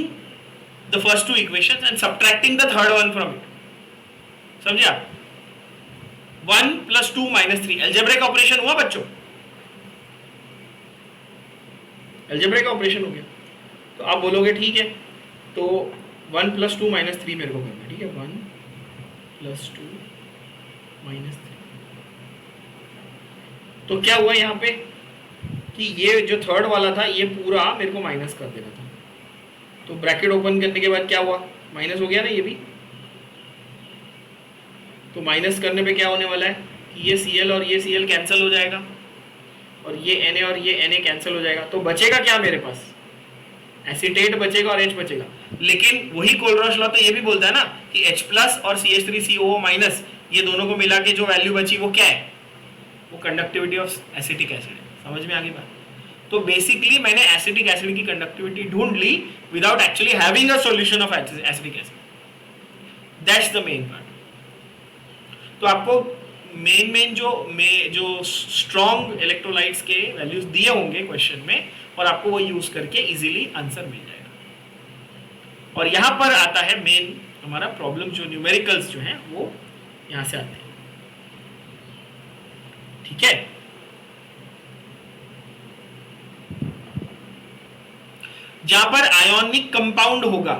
the first 2 equations and subtracting the third one from it, समझे आप? 1 + 2 - 3 अलजेब्रिक ऑपरेशन हुआ बच्चों, अलजेब्रिक ऑपरेशन हो गया। तो आप बोलोगे ठीक है, तो 1 + 2 - 3 मेरे को करना है, ठीक है। 1 + 2 - 3। तो क्या हुआ यहाँ पे कि ये जो थर्ड वाला था ये पूरा मेरे को माइनस कर देना था। तो ब्रैकेट ओपन करने के बाद क्या हुआ, माइनस हो गया ना ये भी। तो माइनस करने पे क्या होने वाला है कि ये Cl और ये Cl कैंसिल हो जाएगा, और ये Na और ये Na कैंसिल हो जाएगा। तो बचेगा क्या मेरे पास, एसीटेट बचेगा और H बचेगा। लेकिन वही कोलरॉश लॉ तो ये भी बोलता है ना कि H+ और CH3COO- ये दोनों को मिला के जो वैल्यू बची वो क्या है, वो कंडक्टिविटी ऑफ एसिटिक एसिड है। समझ में आ गई बात? तो बेसिकली मैंने एसिटिक एसिड की कंडक्टिविटी ढूंढ ली without actually having a solution of acetic acid. That's the main part. तो आपको मेन जो स्ट्रॉन्ग इलेक्ट्रोलाइट्स के वैल्यूज दिए होंगे क्वेश्चन में, और आपको वो यूज करके इजीली आंसर मिल जाएगा। और यहां पर आता है मेन हमारा प्रॉब्लम, जो न्यूमेरिकल्स जो हैं वो यहां से आते हैं, ठीक है। जहां पर आयोनिक कंपाउंड होगा,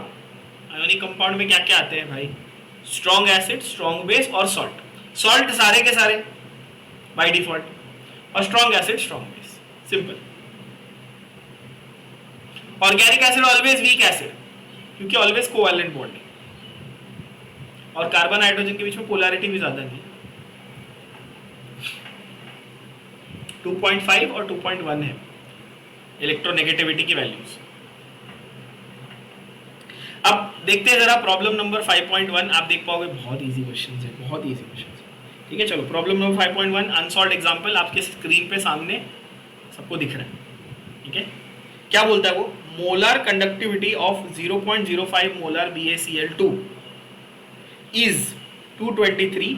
आयोनिक कंपाउंड में क्या क्या आते हैं भाई, स्ट्रॉन्ग एसिड, स्ट्रॉन्ग बेस और सॉल्ट। सॉल्ट सारे के सारे बाय डिफॉल्ट, और strong acid, strong base, simple. Organic acid always weak acid, क्योंकि ऑलवेज कोवैलेंट बॉन्ड है, और कार्बन हाइड्रोजन के बीच में पोलैरिटी भी ज्यादा नहीं, 2.5 और 2.1 है इलेक्ट्रोनेगेटिविटी की वैल्यूज। अब देखते हैं जरा प्रॉब्लम नंबर 5.1। आप देख पाओगे बहुत इजी क्वेश्चन है, बहुत इजी क्वेश्चन है, ठीक है। चलो प्रॉब्लम नंबर 5.1 अनसॉल्व्ड एग्जांपल आपके स्क्रीन पे सामने सबको दिख रहा है, ठीक है। क्या बोलता है वो, molar conductivity of 0.05 molar BaCl2 is 223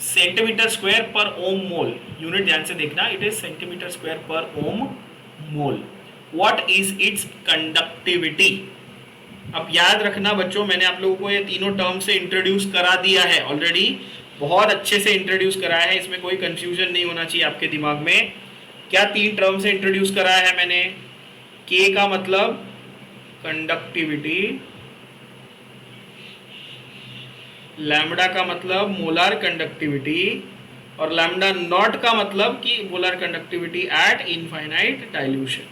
centimetre square per ohm mole. Unit ध्यान से देखना, it is centimetre square per ohm mole. What is its conductivity. अब याद रखना बच्चों, मैंने आप लोगों को ये तीनों टर्म से इंट्रोड्यूस करा दिया है ऑलरेडी, बहुत अच्छे से इंट्रोड्यूस कराया है, इसमें कोई कंफ्यूजन नहीं होना चाहिए आपके दिमाग में। क्या 3 टर्म से इंट्रोड्यूस कराया है मैंने, K का मतलब कंडक्टिविटी, लैम्डा का मतलब मोलर कंडक्टिविटी, और लैम्डा नॉट का मतलब कि molar conductivity eight infinite dilution.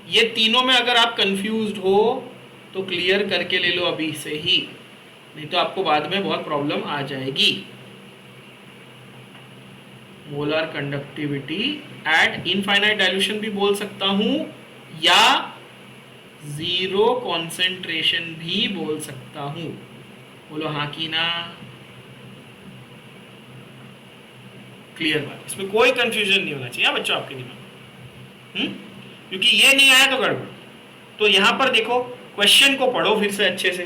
ये तीनों में अगर आप कंफ्यूज्ड हो तो क्लियर करके ले लो अभी से ही, नहीं तो आपको बाद में बहुत प्रॉब्लम आ जाएगी। Molar conductivity eight infinite dilution भी बोल सकता हूं, या जीरो कॉन्सेंट्रेशन भी बोल सकता हूं। बोलो हाँ की ना, क्लियर बात, इसमें कोई कंफ्यूजन नहीं होना चाहिए बच्चों आपके दिमाग, क्योंकि ये नहीं आया तो गड़बड़। तो यहां पर देखो, क्वेश्चन को पढ़ो फिर से अच्छे से,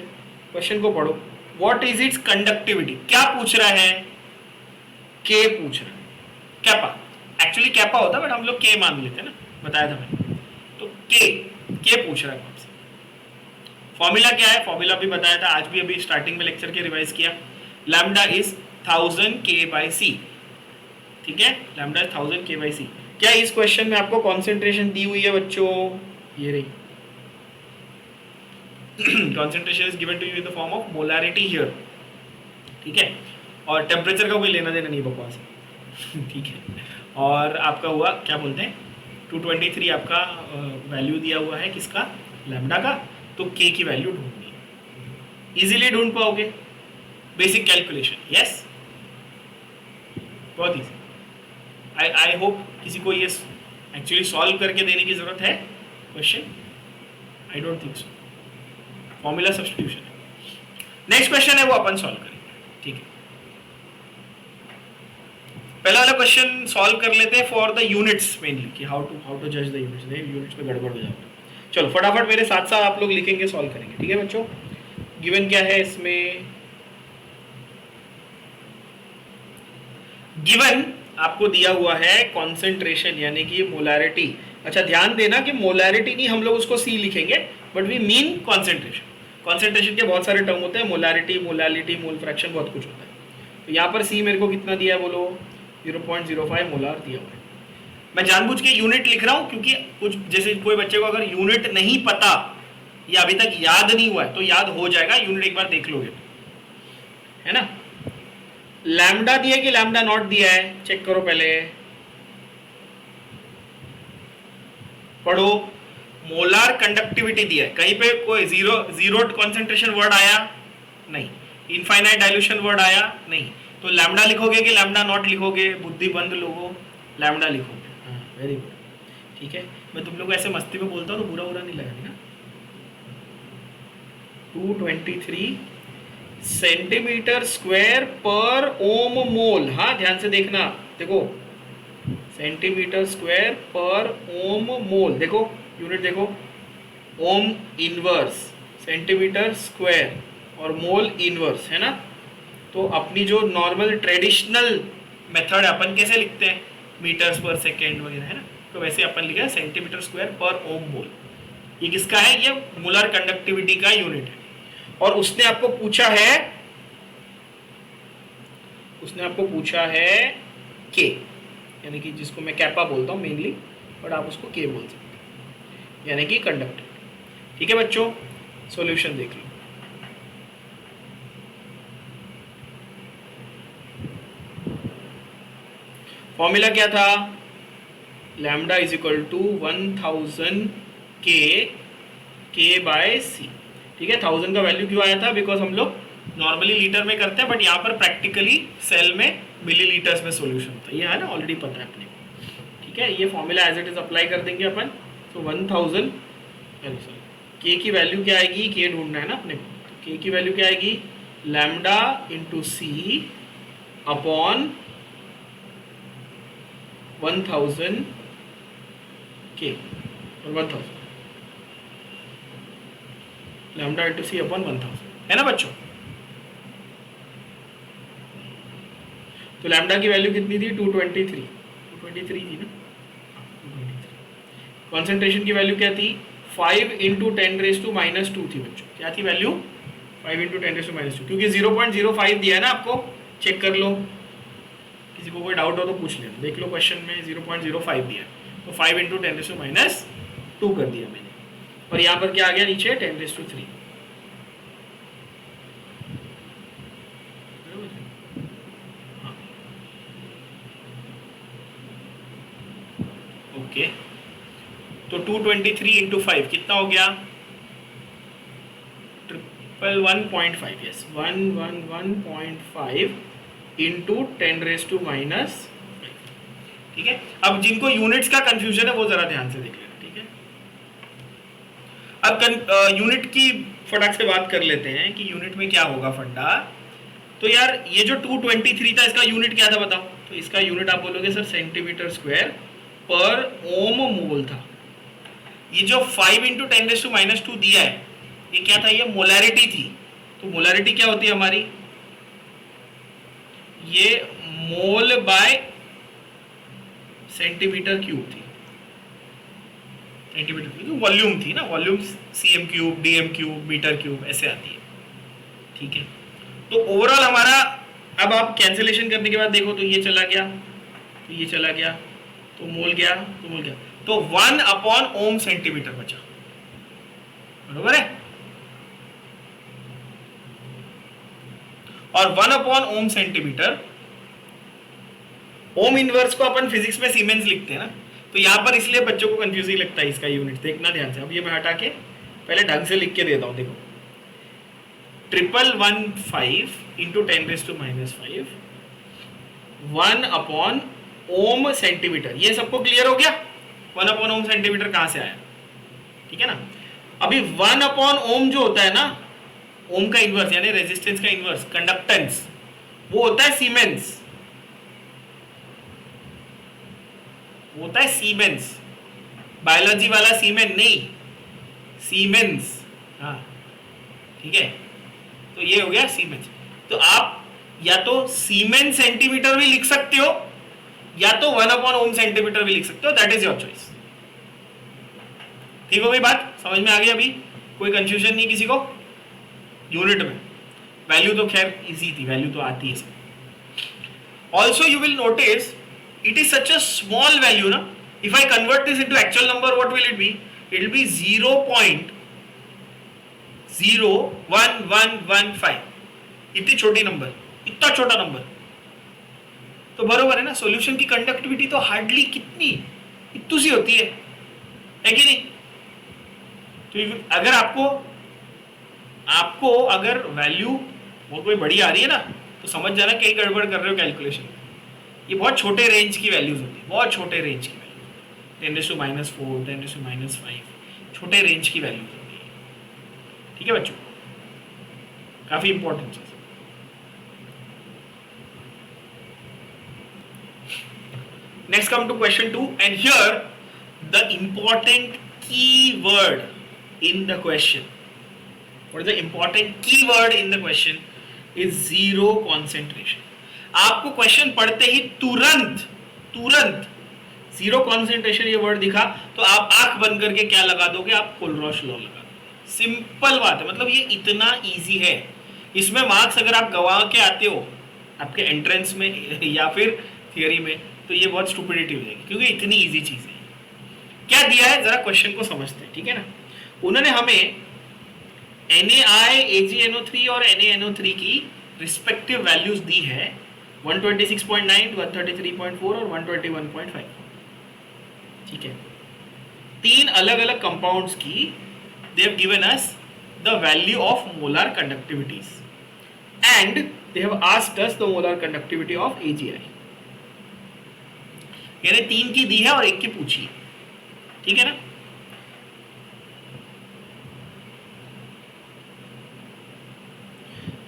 क्वेश्चन को पढ़ो। व्हाट इज इट्स कंडक्टिविटी, क्या पूछ रहा है, के पूछ रहा है, कैपा, एक्चुअली कैपा होता बट हम लोग के मान लेते हैं ना, बताया था मैंने। तो के पूछ रहा है आपसे, फॉर्मूला क्या है, फॉर्मूला भी बताया था, आज भी अभी स्टार्टिंग में लेक्चर के रिवाइज किया। लैम्डा इज 1000 K/C, ठीक है, लैम्डा इज 1000 K/C। क्या इस क्वेश्चन में आपको कॉन्सेंट्रेशन दी हुई है बच्चों, ये रही concentration is given to you in the form of molarity here, ठीक है, और टेम्परेचर का कोई लेना देना नहीं बकवास ठीक है। और आपका हुआ क्या बोलते हैं 223 आपका वैल्यू दिया हुआ है किसका, लैम्डा का, तो के की वैल्यू ढूंढनी है, इजीली ढूंढ पाओगे, बेसिक कैलकुलेशन, यस, बहुत इजी। आई होप किसी को ये एक्चुअली सॉल्व करके देने की जरूरत है question, I don't think so, formula substitution है। नेक्स्ट क्वेश्चन है वो अपन सॉल्व करेंगे, ठीक है। पहला वाला क्वेश्चन सॉल्व कर लेते हैं फॉर द यूनिट्स मेनली, कि हाउ टू जज द यूनिट्स, यूनिट्स में गड़बड़ हो जाएगा। चलो फटाफट मेरे साथ साथ आप लोग लिखेंगे, सॉल्व करेंगे, ठीक है बच्चों। गिवन क्या है इसमें, गिवन आपको दिया हुआ है कॉन्सेंट्रेशन यानी कि मोलैरिटी। अच्छा ध्यान देना कि मोलैरिटी नहीं हम लोग उसको सी लिखेंगे, but we mean concentration. Concentration के बहुत सारे टर्म होते हैं, मोलैरिटी, मोलालिटी, मोल फ्रैक्शन, बहुत कुछ होता है। तो यहाँ पर सी मेरे को कितना दिया है बोलो, 0.05 मोलार दिया हुआ है। मैं जानबूझ के यूनिट लिख रहा हूँ क्योंकि कुछ जैसे कोई बच्चे को अगर यूनिट नहीं पता या अभी तक याद नहीं हुआ है तो याद हो जाएगा, यूनिट एक बार देख लोगे, है ना। लैम्डा दिया कि लैम्डा नॉट दिया है, चेक करो पहले, पढ़ो। मोलार कंडक्टिविटी दिया है, कहीं पे कोई जीरो कॉन्सेंट्रेशन वर्ड आया नहीं, इनफाइनाइट डाइल्यूशन वर्ड आया नहीं, तो लैम्डा लिखोगे कि लैम्डा नॉट लिखोगे, बुद्धिबंद लोगों, लैम्डा लिखोगे। हाँ वेरी गुड, ठीक है। मैं तुम लोग ऐसे मस्ती में बोलता हूँ तो बुरा नहीं लगेगा ना। 223 सेंटीमीटर स्क्वायर पर ओम मोल, हाँ ध्यान से देखना, देखो सेंटीमीटर स्क्वायर पर ओम मोल, देखो यूनिट देखो, ओम इनवर्स, सेंटीमीटर स्क्वायर और मोल इनवर्स, है ना। तो अपनी जो नॉर्मल ट्रेडिशनल मेथड अपन कैसे लिखते हैं, मीटर्स पर सेकेंड वगैरह, है ना, तो वैसे अपन लिखा है सेंटीमीटर स्क्वायर पर ओम मोल। ये किसका है, ये मोलर कंडक्टिविटी का यूनिट है। और उसने आपको पूछा है के, यानी कि जिसको मैं कैपा बोलता हूँ मेनली, बट आप उसको के बोल सकते हैं, यानी कि कंडक्टिविटी, ठीक है बच्चों। सॉल्यूशन देख लो, फॉर्मूला क्या था, lambda is equal to 1000 K/C, ठीक है। 1000 का वैल्यू क्यों आया था, बिकॉज हम लोग नॉर्मली लीटर में करते हैं, बट यहाँ पर प्रैक्टिकली सेल में मिलीलीटर्स में सॉल्यूशन था, ये है ना, ऑलरेडी पता है अपने को, ठीक है। ये formula as it is apply कर देंगे अपन। तो 1000 के की वैल्यू क्या आएगी, के ढूंढना है ना अपने को, तो के की वैल्यू क्या आएगी, लैम्डा इंटू सी अपॉन 1000 के, और 1000 लैम्डा इंटू सी अपॉन 1000, है ना बच्चों। तो लैम्डा की वैल्यू कितनी थी, 223 थी ना। कॉन्सेंट्रेशन की वैल्यू क्या थी, 5 इंटू 10⁻² थी बच्चों, क्या थी वैल्यू, 5 इंटू 10⁻², क्योंकि 0.05 दिया है ना आपको, चेक कर लो, किसी को कोई डाउट हो तो पूछ लेना, देख लो क्वेश्चन में 0.05 दिया है, तो 5 इंटू 10⁻² कर दिया मैंने, और यहाँ पर क्या आ गया नीचे 10⁻3। ओके, तो 223 इंटू 5 कितना हो गया, 111.5, यस 111.5 इंटू 10⁻⁻5, ठीक है। अब जिनको यूनिट्स का कंफ्यूजन है वो जरा ध्यान से देख लेना, ठीक है। अब यूनिट की फटाक से बात कर लेते हैं कि यूनिट में क्या होगा फंडा। तो यार ये जो 223 था इसका यूनिट क्या था बताओ, तो इसका यूनिट आप बोलोगे sir centimetre square per ohm मोल था। ये जो 5 इंटू 10⁻² दिया है ये क्या था, ये मोलैरिटी थी। तो मोलैरिटी क्या होती है हमारी, ये मोल बाय सेंटीमीटर क्यूब थी, सेंटीमीटर क्यूब वॉल्यूम थी ना, volume cm cube, dm cube, metre cube ऐसे आती है, ठीक है। तो ओवरऑल हमारा, अब आप कैंसिलेशन करने के बाद देखो तो ये चला गया, तो ये चला गया, तो मोल गया, तो मोल गया, तो 1 अपॉन ओम सेंटीमीटर बचा, बरोबर है। और 1 अपॉन ओम सेंटीमीटर, ओम इनवर्स को अपन फिजिक्स में सीमेंस लिखते हैं ना, तो यहां पर इसलिए बच्चों को कंफ्यूजिंग लगता है इसका यूनिट, देखना ध्यान से। अब ये मैं हटा के पहले ढंग से लिख के देता हूं, देखो 1115 इंटू 10⁻⁵ 1 अपॉन ओम सेंटीमीटर, ये सबको क्लियर हो गया। 1 अपॉन ओम सेंटीमीटर कहां से आया, ठीक है ना। अभी 1 अपॉन ओम जो होता है ना, ओम का इनवर्स यानी रेजिस्टेंस का इनवर्स, कंडक्टेंस, वो होता है सीमेंस, वो होता है सीमेंस, बायोलॉजी वाला सीमेन नहीं, सीमेंस, हाँ ठीक है। तो ये हो गया सीमेंस। तो आप या तो सीमेन सेंटीमीटर भी लिख सकते हो या तो 1 अपॉन ओम सेंटीमीटर भी लिख सकते हो, दैट इज योर चॉइस। ठीक हो गई बात, समझ में आ गई? अभी कोई कंफ्यूजन नहीं किसी को? यूनिट में वैल्यू तो खैर इजी थी, वैल्यू तो आती है सब। Also you will notice it is such a small value ना, if I convert this into actual number what will it be? It will be 0.0115, इतनी छोटी नंबर, इतना छोटा नंबर, तो बरोबर है ना। सॉल्यूशन की कंडक्टिविटी तो हार्डली कितनी, इतनी सी होती है कि नहीं। तो अगर आपको अगर वैल्यू बहुत कोई बड़ी आ रही है ना, तो समझ जाना कहीं गड़बड़ कर रहे हो कैलकुलेशन। ये बहुत छोटे रेंज की वैल्यूज होती है, बहुत छोटे रेंज की वैल्यू, 10⁻⁴, 10⁻⁵, छोटे रेंज की वैल्यूज होती है, ठीक है बच्चों, काफी इंपॉर्टेंट चीज। Next come to question 2 and here the important keyword in the question, what is the important keyword in the question is zero concentration. आपको क्वेश्चन पढ़ते ही तुरंत जीरो कॉन्सेंट्रेशन ये वर्ड दिखा तो आप आंख बंद करके क्या लगा दोगे? आप कोलरॉश लॉ लगा दोगे। सिंपल बात है, मतलब ये इतना इजी है। इसमें मार्क्स अगर आप गवा के आते हो आपके एंट्रेंस में या फिर थियरी में, तो ये बहुत स्टूपिडिटी हो जाएगी, क्योंकि इतनी इजी चीज है। क्या दिया है जरा क्वेश्चन को समझते हैं, ठीक है ना। उन्होंने हमें NaI, AgNO3 और NaNO3 की रिस्पेक्टिव वैल्यूज दी है 126.9, 133.4 और 121.5, ठीक है। 3 अलग अलग कंपाउंड्स की they have given us the value of molar conductivities and they have asked us the molar conductivity of AgI। यानी 3 की दी है और 1 की पूछी है, ठीक है ना।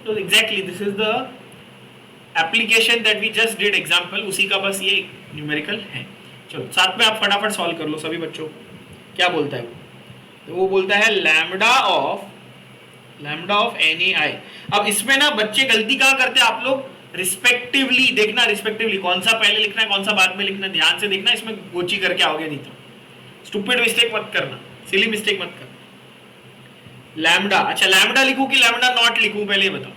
तो exactly this is the application that we just did example, उसी का बस ये न्यूमेरिकल है। चलो साथ में आप फटाफट सॉल्व कर लो सभी बच्चों। क्या बोलता है वो? तो वो बोलता है लैम्डा ऑफ NaI। अब इसमें ना बच्चे गलती कहाँ करते हैं आप लोग? रिस्पेक्टिवली देखना, रिस्पेक्टिवली कौन सा पहले लिखना है कौन सा बाद में लिखना, ध्यान से देखना, इसमें गोची करके आओगे नहीं तो। स्टूपिड मिस्टेक मत करना, सिली मिस्टेक मत करना। लैम्डा, अच्छा लैम्डा लिखूं कि लैम्डा नॉट लिखूं, पहले बताओ।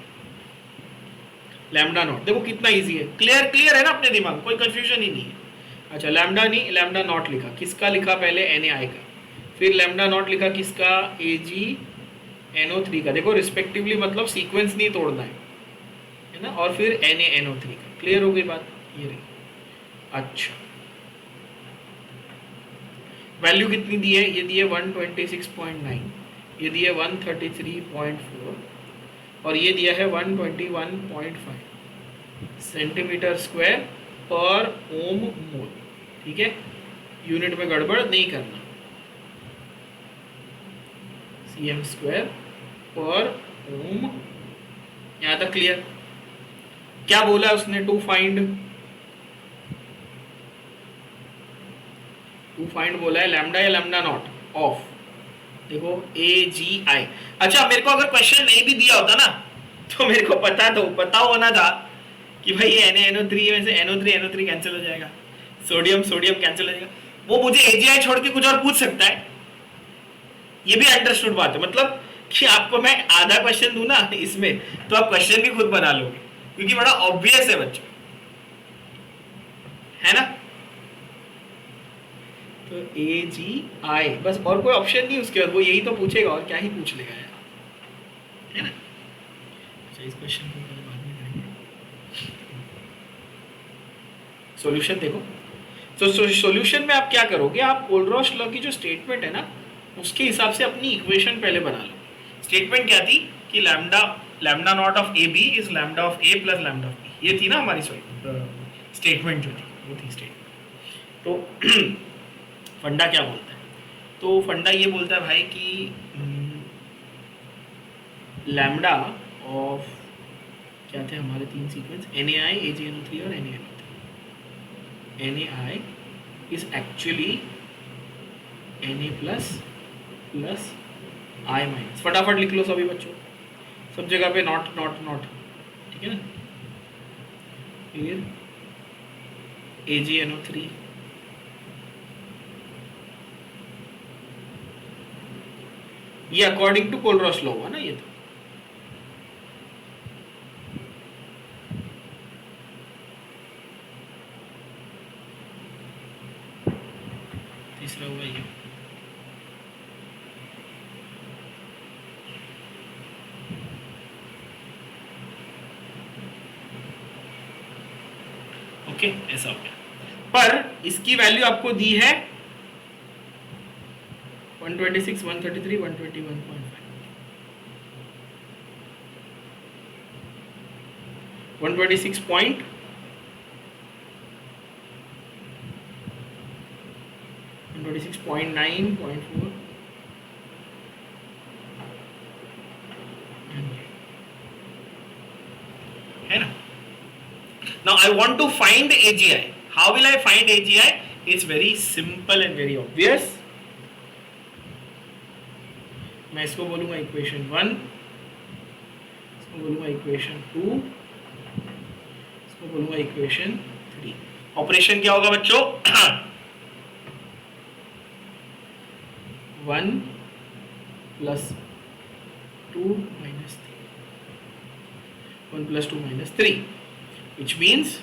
लैम्डा नॉट, देखो कितना इजी है, क्लियर है ना अपने दिमाग, कोई कंफ्यूजन ही नहीं है। अच्छा लैम्डा नहीं, लैम्डा नॉट लिखा, किसका लिखा पहले? NaI का, फिर लैम्डा नॉट लिखा किसका? AgNO3 का। देखो रिस्पेक्टिवली मतलब सीक्वेंस नहीं तोड़ना है ना, और फिर NaNO3 का। क्लियर हो गई बात? ये रही। अच्छा वैल्यू कितनी दी है? ये दी है 126.9, ये दी है 133.4 और ये दिया है 121.5 सेंटीमीटर स्क्वायर पर ओम मोल, ठीक है। यूनिट में गड़बड़ नहीं करना, cm स्क्वायर पर ओम। यहां तक क्लियर? क्या बोला उसने? टू फाइंड बोला है लैम्डा या लैम्डा नॉट ऑफ, देखो AgI। अच्छा मेरे को अगर क्वेश्चन नहीं भी दिया होता ना, तो मेरे को पता होना था कि भाई ये NaNO3 में से NO3 कैंसिल हो जाएगा, सोडियम कैंसिल हो जाएगा। वो मुझे AgI छोड़ के कुछ और पूछ सकता है, ये भी अंडरस्टूड बात है, मतलब कि आपको मैं आधा क्वेश्चन दूं ना इसमें, तो आप क्वेश्चन भी खुद बना लोगे, क्योंकि बड़ा ऑब्वियस है बच्चों, है ना। तो ए जी आई, बस और कोई ऑप्शन नहीं उसके बाद, वो यही तो पूछेगा और क्या ही पूछ लेगा यार, है ना। अच्छा, इस क्वेश्चन को पहले बाद में करेंगे। सॉल्यूशन देखो, तो सॉल्यूशन में आप क्या करोगे, आप कोलरॉश लॉ की जो स्टेटमेंट है ना, उसके हिसाब से अपनी इक्वेशन पहले बना लो। स्टेटमेंट क्या थी कि lambda lambda not of A B is lambda of A plus lambda of B, ये थी ना हमारी स्टेटमेंट जो थी, वो थी स्टेटमेंट। तो फंडा क्या बोलता है, तो फंडा ये बोलता है भाई कि लैम्डा ऑफ, क्या थे हमारे तीन सीक्वेंस, NaI, AgNO3 और NaNO3। NaI is actually Na plus plus I minus, फटाफट लिख लो सभी बच्चों, सब जगह पे नॉट नॉट नॉट, ठीक है ना। फिर AgNO3 ये अकॉर्डिंग टू कोलरॉश लॉ हुआ ना, ये तो तीसरा हुआ ये। ओके, ऐसा हो गया, पर इसकी वैल्यू आपको दी है 126, 133, 121.5, 126 पॉइंट 126.9, 0.4, है ना। Now I want to find AGI. How will I find AGI? It's very simple and very obvious. मैं इसको बोलूँगा इक्वेशन 1, इसको बोलूँगा इक्वेशन 2, इसको बोलूँगा इक्वेशन 3। ऑपरेशन क्या होगा बच्चों? 1 plus 2 minus 3, 1 plus 2 minus 3, which means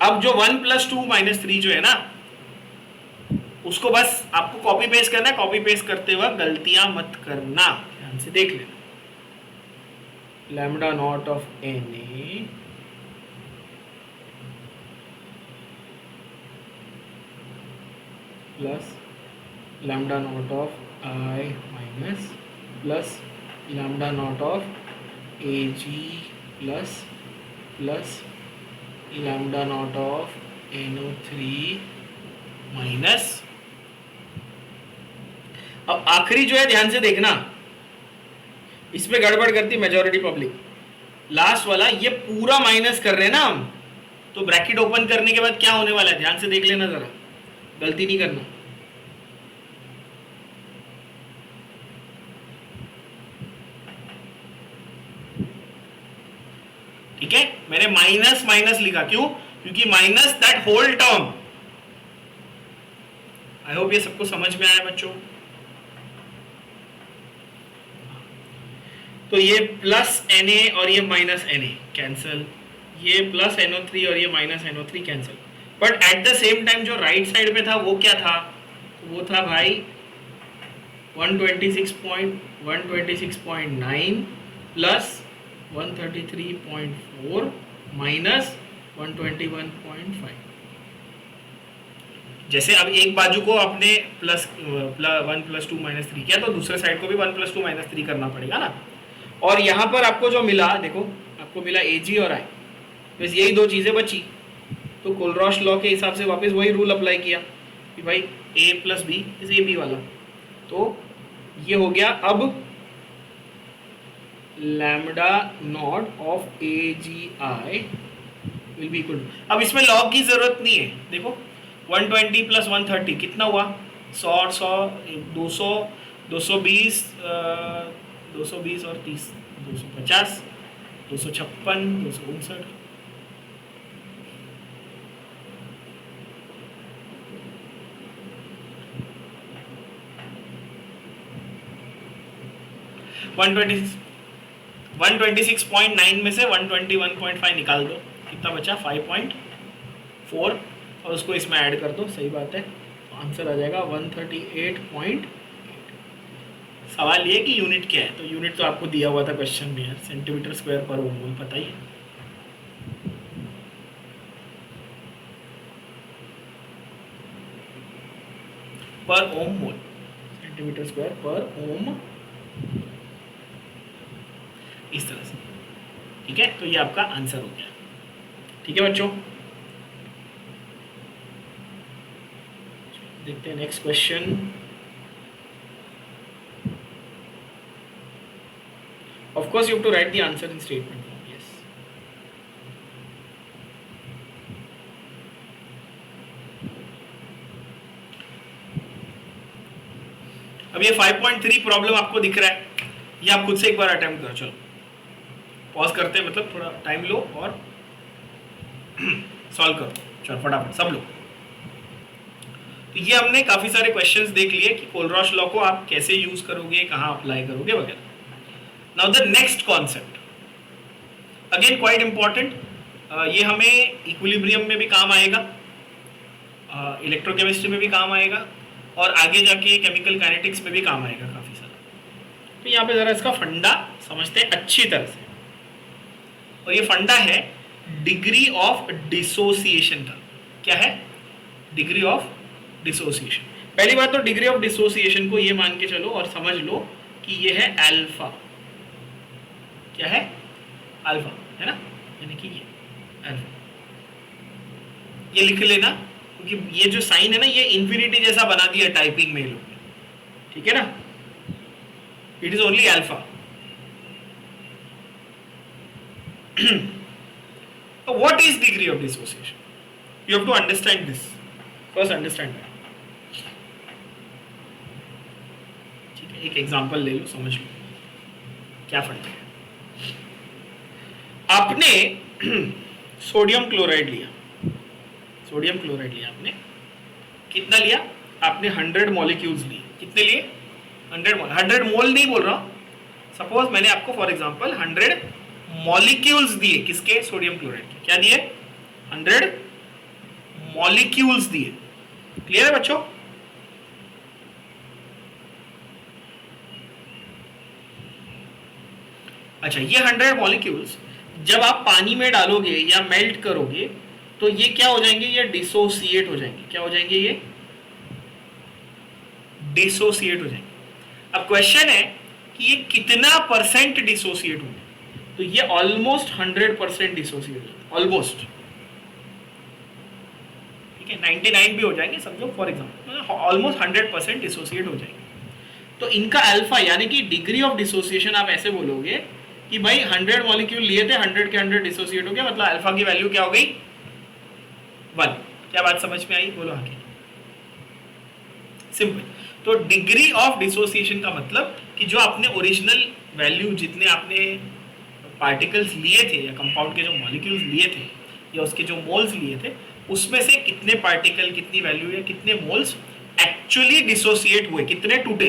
अब जो 1 प्लस 2 माइनस 3 जो है ना, उसको बस आपको कॉपी पेस्ट करना है। कॉपी पेस्ट करते वक्त गलतियां मत करना, ध्यान से देख लेना। Lambda naught of Na plus lambda not of I minus plus lambda not of Ag plus plus lambda not of NO3 minus, अब आखिरी जो है ध्यान से देखना, इसमें गड़बड़ करती मेजॉरिटी पब्लिक। लास्ट वाला ये पूरा माइनस कर रहे हैं ना हम, तो ब्रैकेट ओपन करने के बाद क्या होने वाला है, ध्यान से देख लेना जरा, गलती नहीं करना। ठीक है, मैंने माइनस माइनस लिखा, क्यों? क्योंकि minus that whole term. I hope ये सबको समझ में आया बच्चों। तो ये प्लस Na और ये माइनस Na कैंसिल, ये प्लस NO3 और ये minus NO3 cancel, but at the same time जो राइट साइड पे था वो क्या था, वो था भाई 126.9 प्लस 133.4 माइनस 121.5। जैसे अब एक बाजू को आपने प्लस 1 प्लस 2 माइनस 3 किया, तो दूसरे साइड को भी 1 प्लस 2 माइनस 3 करना पड़ेगा ना। और यहाँ पर आपको जो मिला, देखो आपको मिला Ag और I, बस यही दो चीज़ें बची। तो कोलरॉश लॉ के हिसाब से वापस वही रूल अप्लाई किया कि भाई A plus B is AB वाला, तो ये हो गया अब lambda not of AGI will be equal to, अब इसमें लॉग की जरूरत नहीं है। देखो 120 प्लस 130 कितना हुआ, 100 200 220 220 और 30 250 256 259। 126 126.9 में से 121.5 निकाल दो, कितना बचा 5.4, और उसको इसमें ऐड कर दो, सही बात है, तो आंसर आ जाएगा 138.8। सवाल ये कि यूनिट क्या है, तो यूनिट तो आपको दिया हुआ था क्वेश्चन में, सेंटीमीटर स्क्वायर पर ओम मोल, पता ही है। पर ओम मोल, सेंटीमीटर स्क्वायर पर ओम, इस तरह से, ठीक है। तो ये आपका आंसर हो गया, ठीक है बच्चों। देखते हैं next question. Of course you have to write the answer in statement form, yes. अब ये 5.3 प्रॉब्लम आपको दिख रहा है, ये आप खुद से एक बार अटेम्प्ट करो। चलो पॉज करते हैं, मतलब थोड़ा टाइम लो और सॉल्व करो, चलो फटाफट सब लोग। तो ये हमने काफी सारे क्वेश्चंस देख लिए कि कोलरॉश लॉ को आप कैसे यूज करोगे, कहाँ अप्लाई करोगे वगैरह। Now the next concept, again quite important, ये हमें इक्विलिब्रियम में भी काम आएगा, इलेक्ट्रोकेमिस्ट्री में भी काम आएगा, और आगे जाके केमिकल काइनेटिक्स में भी काम आएगा काफी सारा। तो यहाँ पे जरा इसका फंडा समझते हैं अच्छी तरह से, और ये फंडा है डिग्री ऑफ डिसोसिएशन का। क्या है? Degree of dissociation. पहली बात तो डिग्री ऑफ डिसोसिएशन को ये मान के चलो और समझ लो कि ये है अल्फा। क्या है? अल्फा, है ना, यानी कि ये अल्फा, ये लिख लेना, क्योंकि ये जो साइन है ना, ये इंफिनिटी जैसा बना दिया टाइपिंग में लोग, ठीक है ना। It is only alpha. What is degree of dissociation? You have to understand this, first understand that. ठीक है, एक एग्जांपल ले लो, समझ लो क्या फर्क है। आपने सोडियम क्लोराइड लिया, सोडियम क्लोराइड लिया आपने, कितना लिया आपने? 100 मॉलिक्यूल्स लिए। कितने लिए? 100 मोल। 100 मोल नहीं बोल रहा हूं, सपोज मैंने आपको फॉर एग्जांपल 100 मॉलिक्यूल्स दिए, किसके? सोडियम क्लोराइड के। क्या दिए? 100 मॉलिक्यूल्स दिए। क्लियर है बच्चों? अच्छा, ये 100 मॉलिक्यूल्स जब आप पानी में डालोगे या मेल्ट करोगे तो ये क्या हो जाएंगे? ये डिसोसिएट हो जाएंगे। क्या हो जाएंगे? ये डिसोसिएट हो जाएंगे। अब क्वेश्चन है कि ये कितना परसेंट डिसोसिएट होंगे? तो ये ऑलमोस्ट 100% डिसोसिएट होगा, ऑलमोस्ट, ठीक है। 99 भी हो जाएंगे समझो, फॉर एग्जांपल ऑलमोस्ट 100% डिसोसिएट हो जाएंगे। तो इनका अल्फा यानी कि डिग्री ऑफ डिसोसिएशन आप ऐसे बोलोगे कि भाई 100 मॉलिक्यूल लिए थे, 100 के 100 डिसोसिएट हो गया, मतलब अल्फा की वैल्यू क्या हो गई? 1। क्या बात समझ में आई? बोलो आगे। सिंपल। तो डिग्री ऑफ डिसोसिएशन का मतलब कि जो आपने ओरिजिनल वैल्यू, जितने आपने पार्टिकल्स लिए थे या कंपाउंड के जो मॉलिक्यूल्स लिए थे या उसके जो मोल्स लिए थे, उसमें से कितने पार्टिकल, कितनी वैल्यू या कितने मोल्स एक्चुअली डिसोसिएट हुए, कितने टूटे,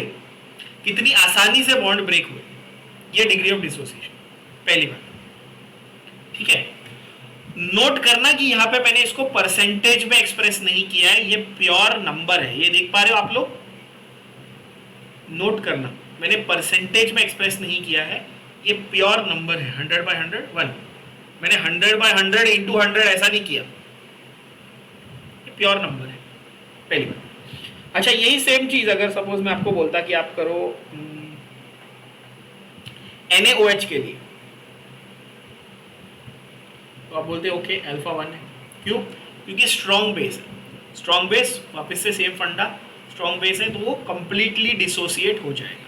कितनी आसानी से बॉन्ड ब्रेक हुए, ये डिग्री ऑफ डिसोसिएशन, पहली बात, ठीक है। नोट करना कि यहाँ पे मैंने इसको परसेंटेज में एक्सप्रेस नहीं किया है, ये प्योर नंबर है, ये देख पा रहे हो आप लोग? नोट करना, मैंने परसेंटेज में एक्सप्रेस नहीं किया है, ये प्योर नंबर है। 100 by 100 1, मैंने 100 by 100 into 100 ऐसा नहीं किया, ये प्योर नंबर है, पहली बात। अच्छा, यही सेम चीज अगर सपोज मैं आपको बोलता कि आप करो NaOH के लिए, तो आप बोलते ओके अल्फा 1 है। क्यों? क्योंकि स्ट्रॉन्ग बेस है, स्ट्रॉन्ग बेस, वापस से सेम फंडा, स्ट्रॉन्ग बेस है तो वो कंप्लीटली डिसोसिएट हो जाएगा।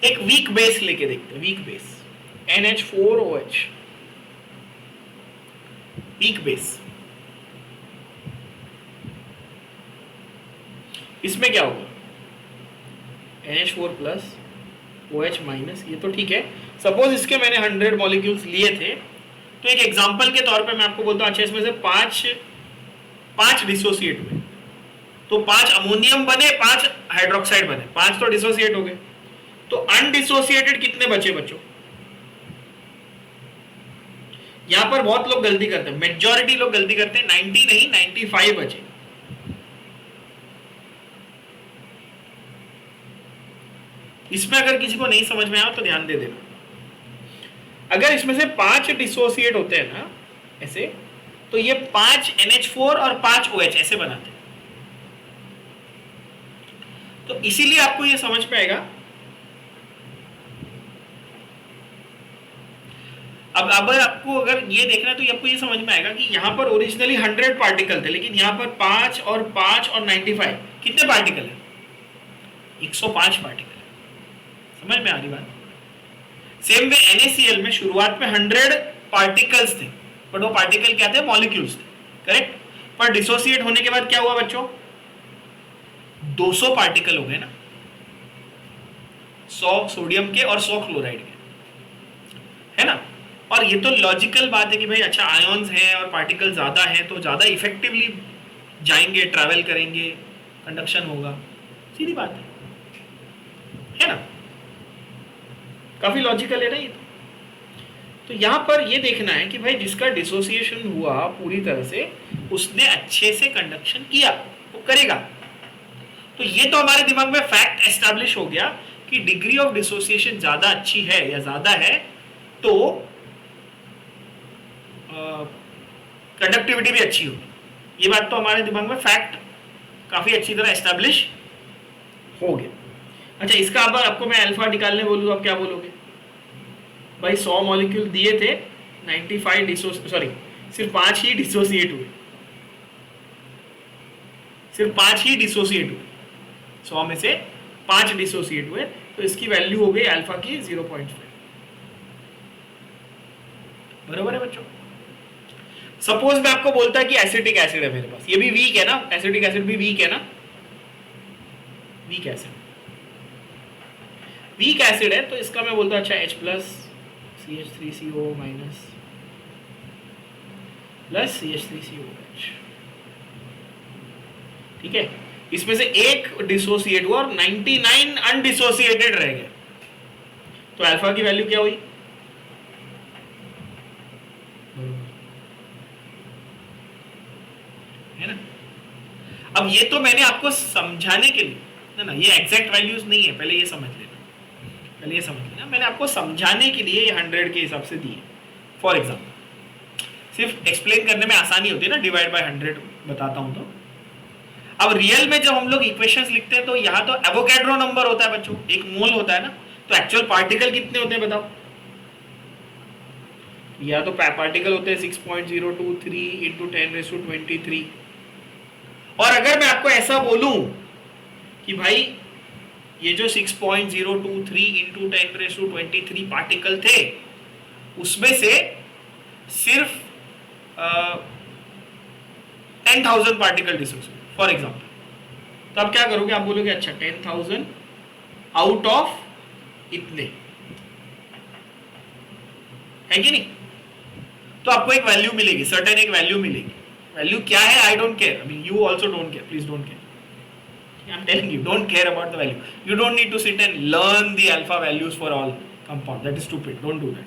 एक वीक बेस लेके देखते हैं, weak base NH4OH, weak base, इसमें क्या होगा? NH4 प्लस OH माइनस, ये तो ठीक है। सपोज इसके मैंने 100 मॉलिक्यूल्स लिए थे, तो एक एग्जांपल के तौर पे मैं आपको बोलता हूँ, अच्छा इसमें से 5 डिसोसिएट हुए, तो 5 अमोनियम बने, 5 हाइड्रोक्साइड बने, 5 तो डिसोसिएट हो गए। तो अनडिसोसिएटेड कितने बचे बच्चों? यहां पर बहुत लोग गलती करते हैं, मेजॉरिटी लोग गलती करते हैं, 90 नहीं 95 बचे। इसमें अगर किसी को नहीं समझ में आया तो ध्यान दे देना। अगर इसमें से 5 डिसोसिएट होते हैं ना ऐसे, तो ये 5 NH4 और 5 OH ऐसे बनाते हैं। तो इसीलिए आपको ये समझ में आएगा। अब आपको अगर ये देखना है तो आपको ये समझ में आएगा कि यहां पर ओरिजिनली 100 पार्टिकल थे, लेकिन यहां पर 5 और 5 और 95 कितने पार्टिकल है? 105 पार्टिकल। समझ में आ रही बात? सेम वे NaCl में शुरुआत में 100 पार्टिकल्स थे, बट वो पार्टिकल क्या थे? मॉलिक्यूल्स थे, करेक्ट। पर डिसोसिएट होने के बाद क्या हुआ बच्चों? 200 पार्टिकल हो गए ना, 100 सोडियम के और 100 क्लोराइड के, है ना। और ये तो लॉजिकल बात है कि भाई अच्छा आयॉन्स हैं और पार्टिकल ज्यादा हैं तो ज्यादा इफेक्टिवली जाएंगे, ट्रैवल करेंगे, कंडक्शन होगा, सीधी बात है ना। काफी लॉजिकल है ना ये तो यहां पर ये देखना है कि भाई जिसका डिसोसिएशन हुआ पूरी तरह से, उसने अच्छे से कंडक्शन किया, वो करेगा। तो ये तो हमारे दिमाग में फैक्ट एस्टैब्लिश हो गया कि डिग्री ऑफ डिसोसिएशन ज्यादा अच्छी है या ज्यादा है तो कंडक्टिविटी भी अच्छी होगी। ये बात तो हमारे दिमाग में फैक्ट काफी अच्छी तरह एस्टैब्लिश हो गया। अच्छा, इसका अब आपको मैं अल्फा निकालने बोलूँ तो आप क्या बोलोगे? भाई 100 मॉलिक्यूल दिए थे, 95 सिर्फ 5 ही डिसोसिएट हुए, सिर्फ 5 ही डिसोसिएट हुए, 100 में से 5 डिसोसिएट हुए, तो इसकी वैल्यू हो गई अल्फा की 0.5। बराबर है बच्चों? सपोज मैं आपको बोलता है कि एसिटिक एसिड है मेरे पास, ये भी वीक है ना, एसिटिक एसिड भी वीक है ना, वीक एसिड, वीक एसिड है तो इसका मैं बोलता अच्छा H plus CH3CO minus plus CH3COH, ठीक है। इसमें से एक डिसोसिएट हुआ और 99 अनडिसोसिएटेड रह गए, तो अल्फा की वैल्यू क्या हुई? है ना। अब ये तो मैंने आपको समझाने के लिए है ना, ये एग्जैक्ट वैल्यूज नहीं है, पहले ये समझ लेना, पहले ये समझ लेना। मैंने आपको समझाने के लिए ये 100 के हिसाब से दिए। फॉर एग्जाम्पल सिर्फ एक्सप्लेन करने में आसानी होती है ना, डिवाइड बाय 100 बताता हूं तो। अब रियल में जब हम लोग इक्वेशंस लिखते हैं तो यहाँ तो एवोगैड्रो नंबर होता है बच्चों, एक मोल होता है ना, तो एक्चुअल पार्टिकल कितने होते हैं बताओ? या तो पार्टिकल होते हैं 6.023 इंटू 10⁻23। और अगर मैं आपको ऐसा बोलूं कि भाई ये जो 6.023 इंटू 10⁻23 पार्टिकल थे, उसमें से सिर्फ 10,000 पार्टिकल डिसोसिएट फॉर एग्जाम्पल, तो आप क्या करोगे? आप बोलोगे अच्छा 10,000 आउट ऑफ इतने, है कि नहीं? तो आपको एक वैल्यू मिलेगी, सर्टेन एक वैल्यू मिलेगी। वैल्यू क्या है? I don't care, I mean you also don't care, please don't care, I am telling you, don't care about the value. You don't need to sit and learn the alpha values for all compound, that is stupid, don't do that.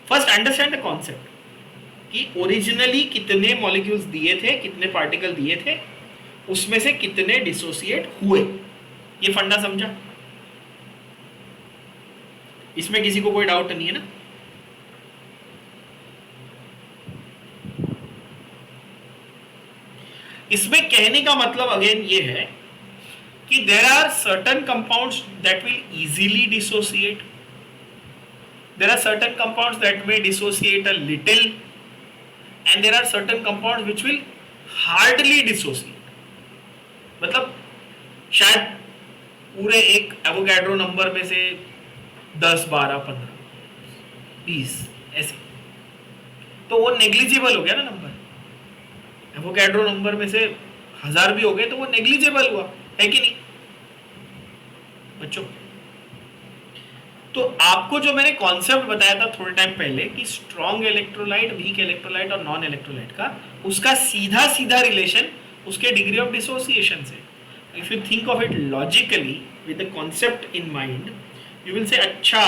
First understand the concept कि originally कितने molecules दिए थे, कितने particle दिए थे, उसमें से कितने डिसोसिएट हुए, ये फंडा समझा? इसमें किसी को कोई डाउट नहीं है ना? इसमें कहने का मतलब अगेन ये है कि there are certain compounds that will easily dissociate, there are certain compounds that may dissociate a little, and there are certain compounds which will hardly dissociate. मतलब शायद पूरे एक एवोगैड्रो नंबर में से 10, 12, 15, 20 ऐसे, तो वो नेग्लिजिबल हो गया ना नंबर। एवोगैड्रो नंबर में से 1000 भी हो गए तो वो नेग्लिजिबल हुआ, है कि नहीं बच्चों? तो आपको जो मैंने कॉन्सेप्ट बताया था थोड़े टाइम पहले कि स्ट्रॉन्ग इलेक्ट्रोलाइट, वीक इलेक्ट्रोलाइट और नॉन इलेक्ट्रोलाइट का, उसका सीधा सीधा रिलेशन उसके डिग्री ऑफ डिसोसिएशन से। If you think of it logically with the concept in mind, you will से अच्छा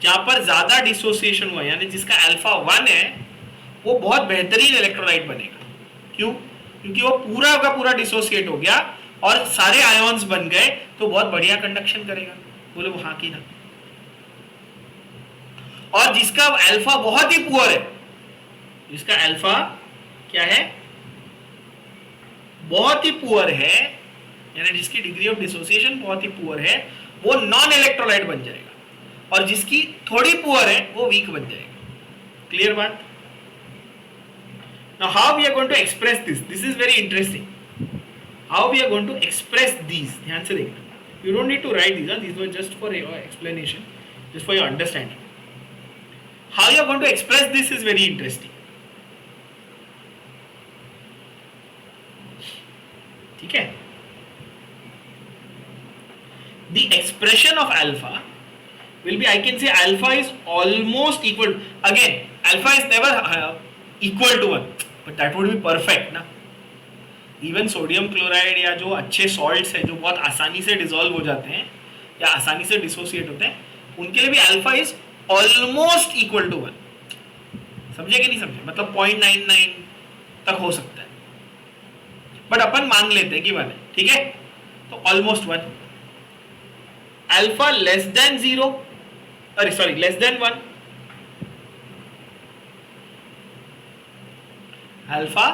जहाँ पर ज़्यादा डिसोसिएशन हुआ यानी जिसका अल्फा 1 है वो बहुत बेहतरीन इलेक्ट्रोलाइट बनेगा। क्यों? क्योंकि वो पूरा का पूरा डिसोसिएट हो गया और सारे आयोन्स बन गए, तो बहुत बढ़िया कंडक्शन करेगा। बोले वो हाँ कि ना? और जिसका अल्फा बहुत ही पुअर है, जिसका अल्फा क्या है, बहुत ही पुअर है, यानी जिसकी डिग्री ऑफ डिसोसिएशन बहुत ही पुअर है, वो नॉन इलेक्ट्रोलाइट बन जाएगा, और जिसकी थोड़ी पुअर है वो वीक बन जाएगा। क्लियर बात? Now how we are going to express this? This is very interesting. How we are going to express these? ध्यान से देखना. You don't need to write these. These were just for your explanation, just for your understanding. How you are going to express this is very interesting. ठीक है? The expression of alpha will be, I can say alpha is almost equal. Again, alpha is never equal to 1, but that would be perfect ना. Even sodium chloride या जो अच्छे salts हैं जो बहुत आसानी से डिसॉल्व हो जाते हैं या आसानी से डिसोसिएट होते हैं, उनके लिए भी alpha is almost equal to 1. समझे कि नहीं समझे? मतलब 0.99 तक हो सकता है, बट अपन मान लेते हैं कि 1 है. ठीक है, तो ऑलमोस्ट 1. अल्फा लेस देन 0, अरे sorry less than 1, alpha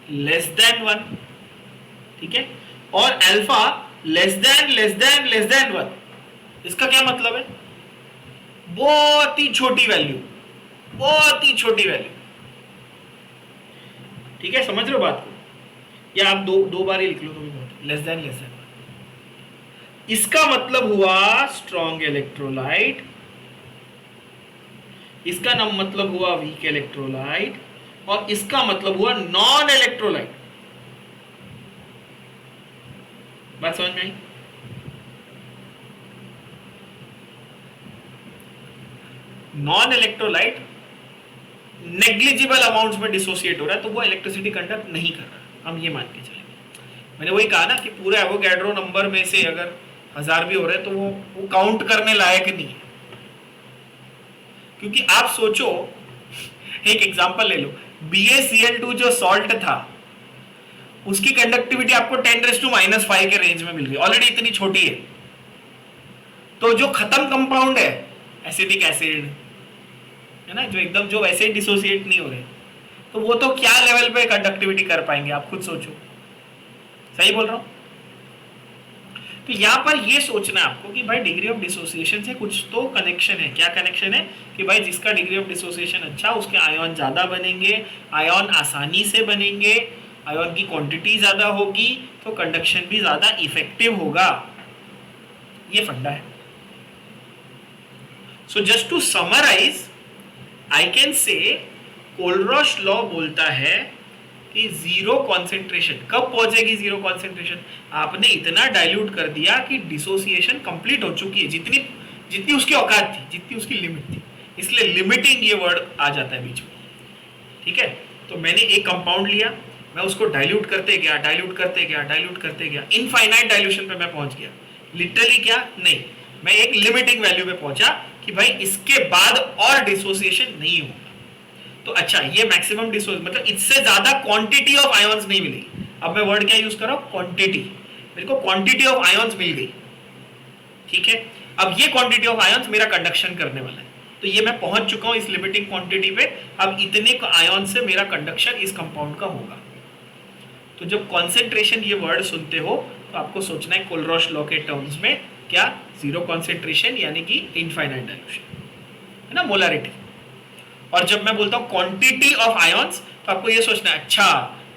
less than 1. ठीक है, और अल्फा लेस देन 1. इसका क्या मतलब है? बहुत ही छोटी वैल्यू, बहुत ही छोटी वैल्यू. ठीक है, समझ रहे हो बात को? या आप दो बार ही लिख लो तो भी बहुत. Less than 1. इसका मतलब हुआ स्ट्रॉन्ग इलेक्ट्रोलाइट, इसका नाम मतलब हुआ वीक इलेक्ट्रोलाइट, और इसका मतलब हुआ नॉन इलेक्ट्रोलाइट. बात समझ में आई? नॉन इलेक्ट्रोलाइट नेग्लिजिबल अमाउंट्स में डिसोसिएट हो रहा है, तो वो इलेक्ट्रिसिटी कंडक्ट नहीं कर रहा. हम ये मान के चलेंगे. मैंने वही कहा ना कि पूरे एवोगैड्रो नंबर में से अगर 1000 भी हो रहे हैं तो वो काउंट करने लायक नहीं है. क्योंकि आप सोचो, एक एग्जांपल ले लो, BaCl2 जो सॉल्ट था उसकी कंडक्टिविटी आपको 10⁻⁻5 के रेंज में मिल गई, ऑलरेडी इतनी छोटी है. तो जो खत्म कंपाउंड है एसिटिक एसिड है ना, जो एकदम जो वैसे ही डिसोसिएट नहीं हो रहे, तो वो तो क्या लेवल पे कंडक्टिविटी कर पाएंगे, आप खुद सोचो. सही बोल रहा हूं? तो यहां पर ये सोचना है आपको कि भाई डिग्री ऑफ डिसोसिएशन से कुछ तो कनेक्शन है. क्या कनेक्शन है? कि भाई जिसका डिग्री ऑफ डिसोसिएशन अच्छा, उसके आयन ज्यादा बनेंगे, आयन आसानी से बनेंगे, आयन की क्वांटिटी ज्यादा होगी, तो कंडक्शन भी ज्यादा इफेक्टिव होगा. ये फंडा है. So just to summarise, I can say Kohlrausch law बोलता है कि जीरो कॉन्सेंट्रेशन कब पहुंचेगी? जीरो कॉन्सेंट्रेशन आपने इतना डाइल्यूट कर दिया कि डिसोसिएशन कंप्लीट हो चुकी है, जितनी उसकी औकात थी, जितनी उसकी लिमिट थी. इसलिए लिमिटिंग ये वर्ड आ जाता है बीच में. ठीक है, तो मैंने एक कंपाउंड लिया, मैं उसको डाइल्यूट करते गया, इनफाइनाइट डाइल्यूशन पे मैं पहुंच गया. लिटरली क्या? नहीं, मैं एक लिमिटिंग वैल्यू पे पहुंचा कि भाई इसके बाद और डिसोसिएशन नहीं होगा. तो अच्छा, ये मैक्सिमम डिसोसिएशन मतलब इससे ज्यादा क्वांटिटी ऑफ आयंस नहीं मिली. अब मैं वर्ड क्या यूज कर रहा हूं? क्वांटिटी. मेरे को क्वांटिटी ऑफ आयंस मिल गई. ठीक है, अब ये क्वांटिटी ऑफ आयंस मेरा कंडक्शन करने वाला है. तो ये मैं पहुंच चुका हूं इस लिमिटिंग क्वांटिटी पे. अब इतने आयन से मेरा कंडक्शन इस कंपाउंड का होगा. तो जब कॉन्सेंट्रेशन ये वर्ड सुनते हो तो आपको सोचना है कोलरॉश लॉ के टर्म्स में. क्या? जीरो कॉन्सेंट्रेशन यानी कि इनफाइनाइट डाइल्यूशन, है ना, मोलारिटी. और जब मैं बोलता हूं क्वांटिटी ऑफ आयंस, तो आपको ये सोचना है अच्छा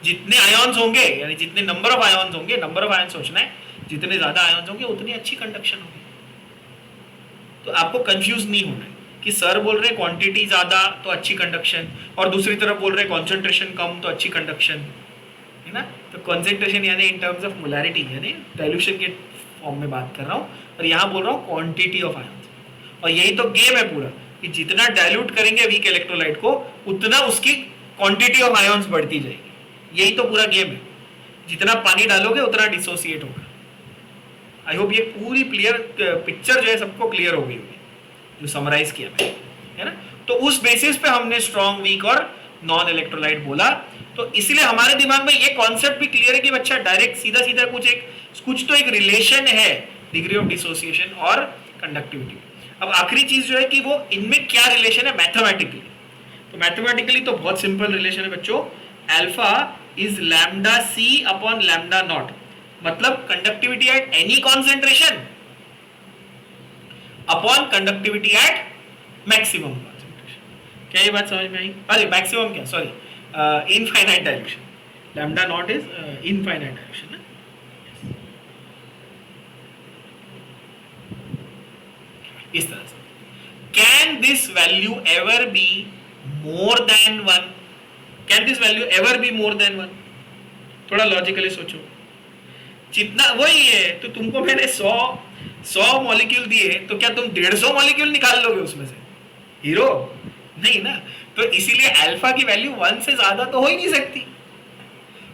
जितने आयंस होंगे यानी जितने नंबर ऑफ आयंस होंगे, नंबर ऑफ आयंस सोचना है, जितने ज्यादा आयंस होंगे उतनी अच्छी कंडक्शन होगी. तो आपको कंफ्यूज नहीं होना है कि सर बोल रहे क्वांटिटी ज्यादा तो अच्छी कंडक्शन, और दूसरी तरफ बोल रहे कॉन्सेंट्रेशन कम तो अच्छी कंडक्शन, है ना. तो कॉन्सेंट्रेशन यानी इन टर्म्स ऑफ मोलारिटी यानी डाइल्यूशन के फॉर्म में बात कर रहा हूँ, और यहाँ बोल रहा हूँ क्वांटिटी ऑफ आयंस. और यही तो गेम है पूरा कि जितना डाइल्यूट करेंगे वीक इलेक्ट्रोलाइट को, उतना उसकी क्वांटिटी ऑफ आयंस बढ़ती जाएगी. यही तो पूरा गेम है. जितना पानी डालोगे उतना डिसोसिएट होगा. आई होप ये पूरी क्लियर पिक्चर जो है सबको क्लियर हो गई होगी जो समराइज किया मैंने, है ना। तो उस बेसिस पे हमने स्ट्रॉन्ग, वीक और नॉन इलेक्ट्रोलाइट बोला। तो इसलिए हमारे दिमाग में ये कॉन्सेप्ट भी क्लियर है कि बच्चा डायरेक्ट सीधा सीधा कुछ तो एक रिलेशन है डिग्री ऑफ डिसोसिएशन और कंडक्टिविटी। अब आखिरी चीज जो है कि वो इनमें क्या रिलेशन है मैथमेटिकली। तो मैथमेटिकली तो बहुत सिंपल रिलेशन है बच्चों, alpha is lambda c upon lambda nought, मतलब conductivity at any concentration upon conductivity at maximum concentration. क्या ये बात समझ में आई? अरे मैक्सिमम क्या, sorry, infinite direction, lambda nought is infinite direction ना। इस तरह से can this value ever be more than 1? Can this value ever be more than 1? थोड़ा लॉजिकली सोचो, जितना वही है तो तुमको मैंने 100 मॉलिक्यूल दिए तो क्या तुम 150 मॉलिक्यूल निकाल लोगे उसमें से हीरो? नहीं ना। तो इसीलिए अल्फा की वैल्यू 1 से ज्यादा तो हो ही नहीं सकती।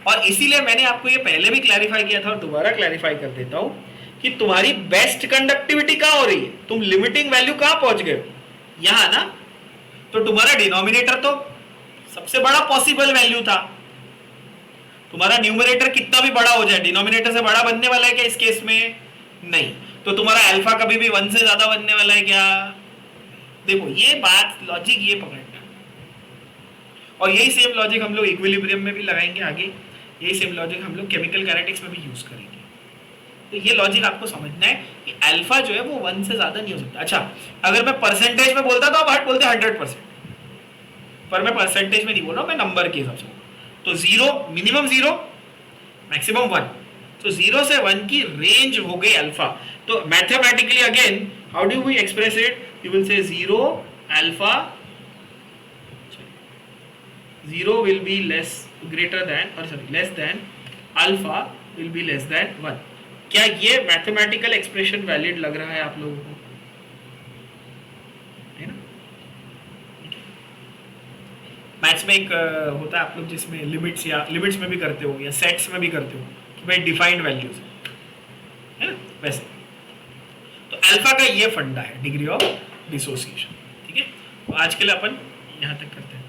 और इसीलिए मैंने आपको ये पहले भी क्लैरिफाई किया था और दोबारा क्लैरिफाई कर देता हूं कि तुम्हारी बेस्ट कंडक्टिविटी कहां हो रही है, तुम लिमिटिंग वैल्यू कहां पहुंच गए, यहां ना। तो तुम्हारा डिनोमिनेटर तो सबसे बड़ा पॉसिबल वैल्यू था, तुम्हारा न्यूमरेटर कितना भी बड़ा हो जाए डिनोमिनेटर से बड़ा बनने वाला है क्या इस केस में? नहीं। तो तुम्हारा अल्फा कभी भी 1 से ज्यादा बनने वाला है क्या? देखो ये बात लॉजिक ये पकड़ना, और यही सेम लॉजिक हम लोग इक्विलिब्रियम में भी लगाएंगे आगे, यही सेम लॉजिक हम लोग केमिकल काइनेटिक्स में भी यूज करेंगे। तो ये लॉजिक आपको समझना है कि अल्फा जो है वो 1 से ज्यादा नहीं हो सकता। अच्छा, अगर मैं परसेंटेज में बोलता तो आप बोलते 100%, पर मैं परसेंटेज में नहीं बोल रहा हूं, मैं नंबर के हिसाब से। तो 0 मिनिमम 0 मैक्सिमम 1, तो 0 से 1 की रेंज हो गई अल्फा। तो mathematically again how do we express it? You will say 0 alpha 0 will be less greater than or sorry less than alpha will be less than 1। क्या ये मैथमेटिकल एक्सप्रेशन वैलिड लग रहा है आप लोगों को? है ना। मैथ्स में एक होता है आप लोग जिसमें लिमिट्स या लिमिट्स में भी करते हो या सेट्स में भी करते हो कि भाई डिफाइंड वैल्यूज है ना, वैसे। तो अल्फा का ये फंडा है डिग्री ऑफ डिसोसिएशन। ठीक है, तो आज के लिए अपन यहाँ तक करते हैं।